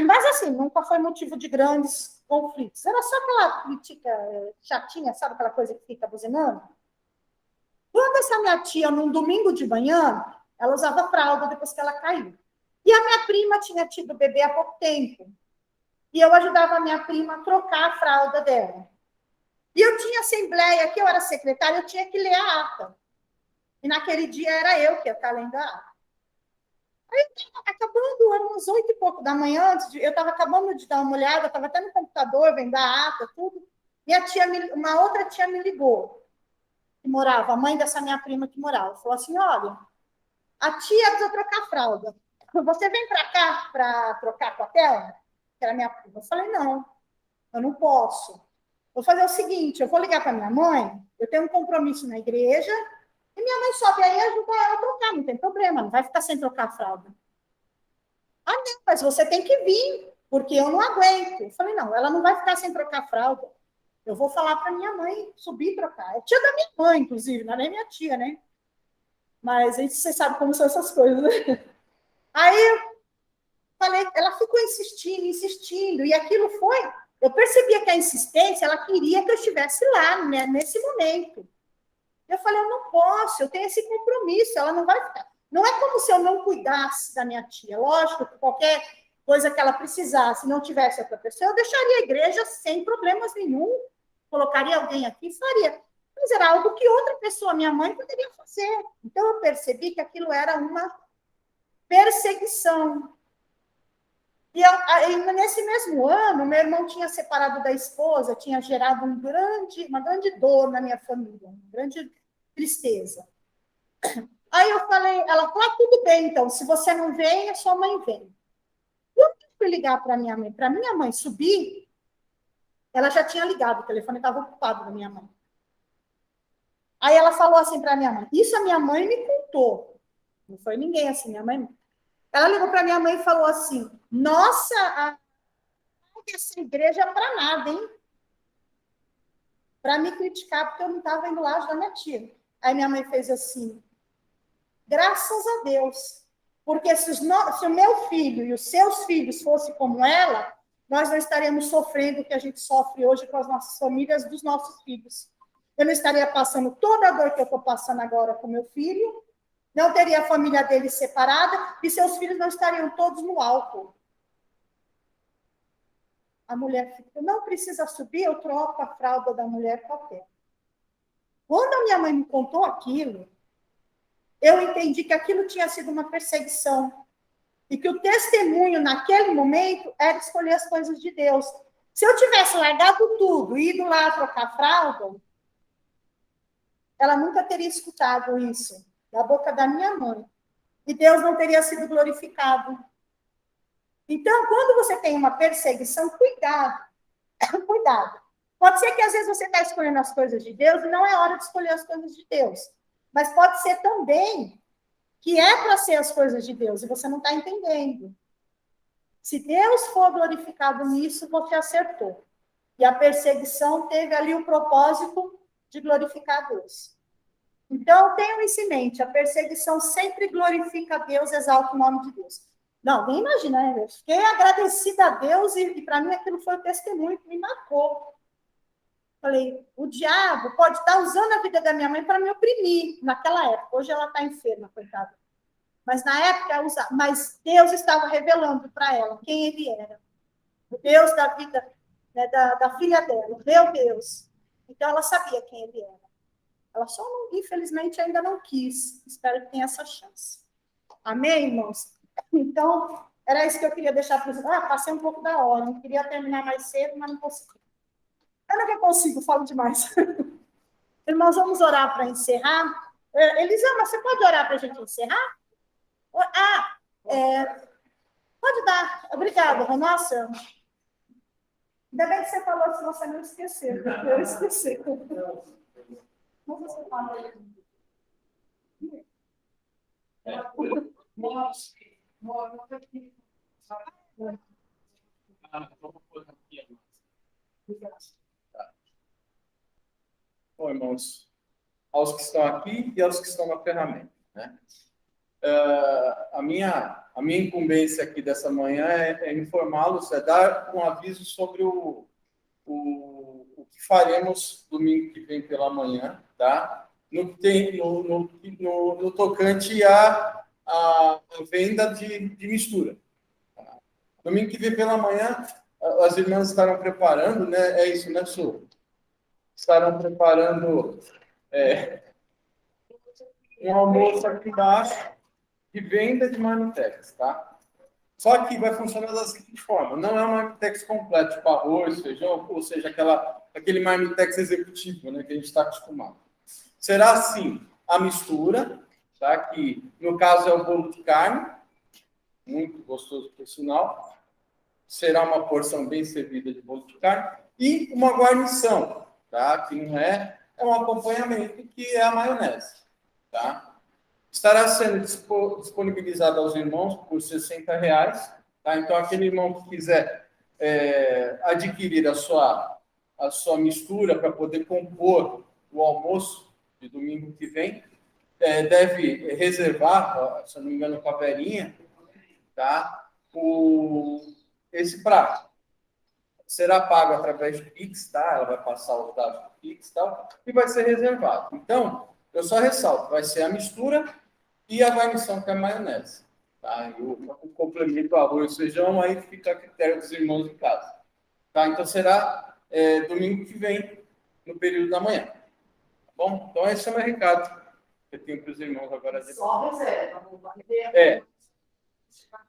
Mas, assim, nunca foi motivo de grandes conflitos. Era só aquela crítica chatinha, sabe aquela coisa que fica buzinando? Quando essa minha tia, num domingo de manhã, ela usava fralda depois que ela caiu. E a minha prima tinha tido bebê há pouco tempo. E eu ajudava a minha prima a trocar a fralda dela. E eu tinha assembleia, que eu era secretária, eu tinha que ler a ata. E naquele dia era eu que ia estar lendo a ata. Aí, acabando, eram umas 8 e pouco da manhã, eu estava acabando de dar uma olhada, estava até no computador, vendo a ata, tudo. Uma outra tia me ligou, que morava, a mãe dessa minha prima que morava, falou assim, olha, a tia precisa trocar a fralda. Você vem para cá para trocar com a Thelma? Que era minha prima. Eu falei, não, eu não posso. Vou fazer o seguinte, eu vou ligar para minha mãe, eu tenho um compromisso na igreja, e minha mãe sobe aí e ajuda ela a trocar, não tem problema, não vai ficar sem trocar a fralda. Ah, não, mas você tem que vir, porque eu não aguento. Eu falei, não, ela não vai ficar sem trocar a fralda. Eu vou falar para minha mãe subir e trocar. É tia da minha mãe, inclusive, não é nem minha tia, né? Mas você sabe como são essas coisas, né? Aí eu falei, ela ficou insistindo, insistindo, e aquilo foi... Eu percebia que a insistência, ela queria que eu estivesse lá, né, nesse momento. Eu falei, eu não posso, eu tenho esse compromisso, ela não vai ficar. Não é como se eu não cuidasse da minha tia. Lógico que qualquer coisa que ela precisasse, não tivesse outra pessoa, eu deixaria a igreja sem problemas nenhum, colocaria alguém aqui e faria. Mas era algo que outra pessoa, minha mãe, poderia fazer. Então, eu percebi que aquilo era uma perseguição. E nesse mesmo ano, meu irmão tinha separado da esposa, tinha gerado uma grande dor na minha família, uma grande tristeza. Aí eu falei, ela falou, tudo bem, então, se você não vem, a sua mãe vem. Quando eu fui ligar para minha mãe subir, ela já tinha ligado, o telefone estava ocupado da minha mãe. Aí ela falou assim para minha mãe, isso a minha mãe me contou, não foi ninguém assim, minha mãe. Ela ligou para minha mãe e falou assim, nossa, essa igreja é para nada, hein? Para me criticar, porque eu não estava indo lá ajudar minha tia. Aí minha mãe fez assim, graças a Deus, porque se o meu filho e os seus filhos fossem como ela, nós não estaríamos sofrendo o que a gente sofre hoje com as nossas famílias dos nossos filhos. Eu não estaria passando toda a dor que eu estou passando agora com meu filho, não teria a família dele separada e seus filhos não estariam todos no álcool. A mulher ficou, não precisa subir, eu troco a fralda da mulher qualquer. Quando a minha mãe me contou aquilo, eu entendi que aquilo tinha sido uma perseguição e que o testemunho naquele momento era escolher as coisas de Deus. Se eu tivesse largado tudo e ido lá trocar fralda, ela nunca teria escutado isso da boca da minha mãe. E Deus não teria sido glorificado. Então, quando você tem uma perseguição, cuidado. Cuidado. Pode ser que às vezes você está escolhendo as coisas de Deus e não é hora de escolher as coisas de Deus. Mas pode ser também que é para ser as coisas de Deus e você não está entendendo. Se Deus for glorificado nisso, você acertou. E a perseguição teve ali o propósito de glorificar Deus. Então, tenham isso em mente, a perseguição sempre glorifica Deus, exalta o nome de Deus. Não, nem imagina, né? Eu fiquei agradecida a Deus e para mim aquilo foi o testemunho que me marcou. Falei, o diabo pode estar usando a vida da minha mãe para me oprimir naquela época. Hoje ela está enferma, coitada. Mas na época, mas Deus estava revelando para ela quem ele era. O Deus da vida, né, da filha dela, o meu Deus. Então ela sabia quem ele era. Ela só, infelizmente, ainda não quis. Espero que tenha essa chance. Amém, irmãos? Então, era isso que eu queria deixar para vocês. Passei um pouco da hora. Não queria terminar mais cedo, mas não consegui. Eu não consigo, falo demais. Irmãos, vamos orar para encerrar. Elisama, você pode orar para a gente encerrar? Pode dar. Obrigada, nossa. Ainda bem que você falou, se você não esqueceu. Eu esqueci. Você fala. Bom, irmãos, aos que estão aqui e aos que estão na ferramenta, né? A minha incumbência aqui dessa manhã é informá-los, é dar um aviso sobre o que faremos domingo que vem pela manhã, tá? No tocante à venda de mistura. Domingo que vem pela manhã, as irmãs estarão preparando, né? É isso, né, Su? Estarão preparando um almoço aqui embaixo de venda de marmitex, tá? Só que vai funcionar da seguinte forma: não é um marmitex completo, tipo arroz, feijão, ou seja, aquele marmitex executivo, né, que a gente está acostumado. Será, assim, a mistura, tá? Que no caso é o bolo de carne, muito gostoso, por sinal. Será uma porção bem servida de bolo de carne e uma guarnição, tá? Que não é um acompanhamento, que é a maionese, tá? Estará sendo disponibilizado aos irmãos por R$60, tá? Então, aquele irmão que quiser adquirir a sua mistura para poder compor o almoço de domingo que vem, deve reservar, ó, se eu não me engano, com a Verinha, tá? Esse prazo. Será pago através de Pix, tá? Ela vai passar os dados do Pix e tal, e vai ser reservado. Então, eu só ressalto, vai ser a mistura e a guarnição, que é a maionese. Tá? E o complemento, arroz e feijão, aí fica a critério dos irmãos em casa. Tá? Então, será domingo que vem, no período da manhã. Tá bom? Então, esse é o meu recado que eu tenho para os irmãos agora. Só reserva, não vai ter.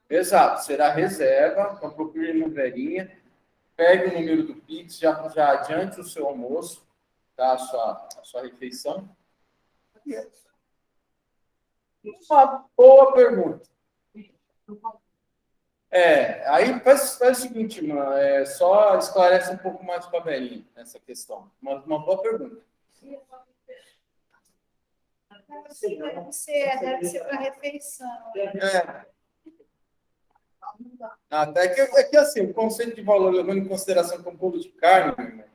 Exato. Será reserva, então procure no Verinha, pegue o número do Pix, já adiante o seu almoço, tá? a sua refeição. Uma boa pergunta. Aí faz o seguinte, mano, só esclarece um pouco mais para a Verinha essa questão. Mas uma boa pergunta. Deve ser para refeição. Até que assim, o conceito de valor, levando em consideração que é um pouco de carne, né?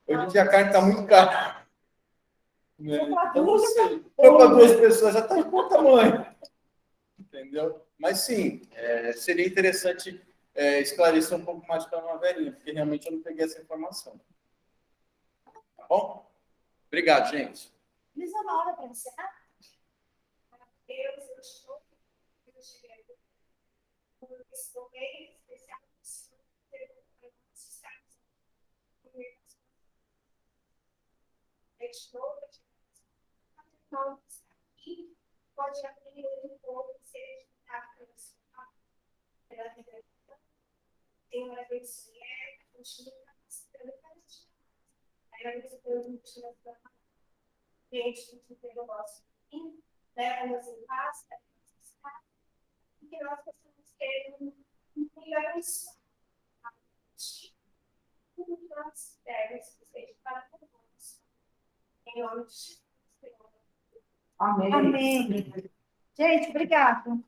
Hoje em dia a carne está muito cara. Né? Então, se for para 2 pessoas, já está de bom tamanho. Entendeu? Mas sim, seria interessante esclarecer um pouco mais para a Verinha, porque realmente eu não peguei essa informação. Tá bom? Obrigado, gente. Eles dão uma hora para encerrar? Eu estou estou bem especial e pode abrir um pouco se ele está tem uma vez que continua capacitando cada dia. Aí a gente pergunta para gente que tem o nosso fim, leva-nos em paz, e que nós possamos ter melhor isso. Tudo que nós devemos seja para todos. Em nome de Jesus. Amém. Gente, obrigada.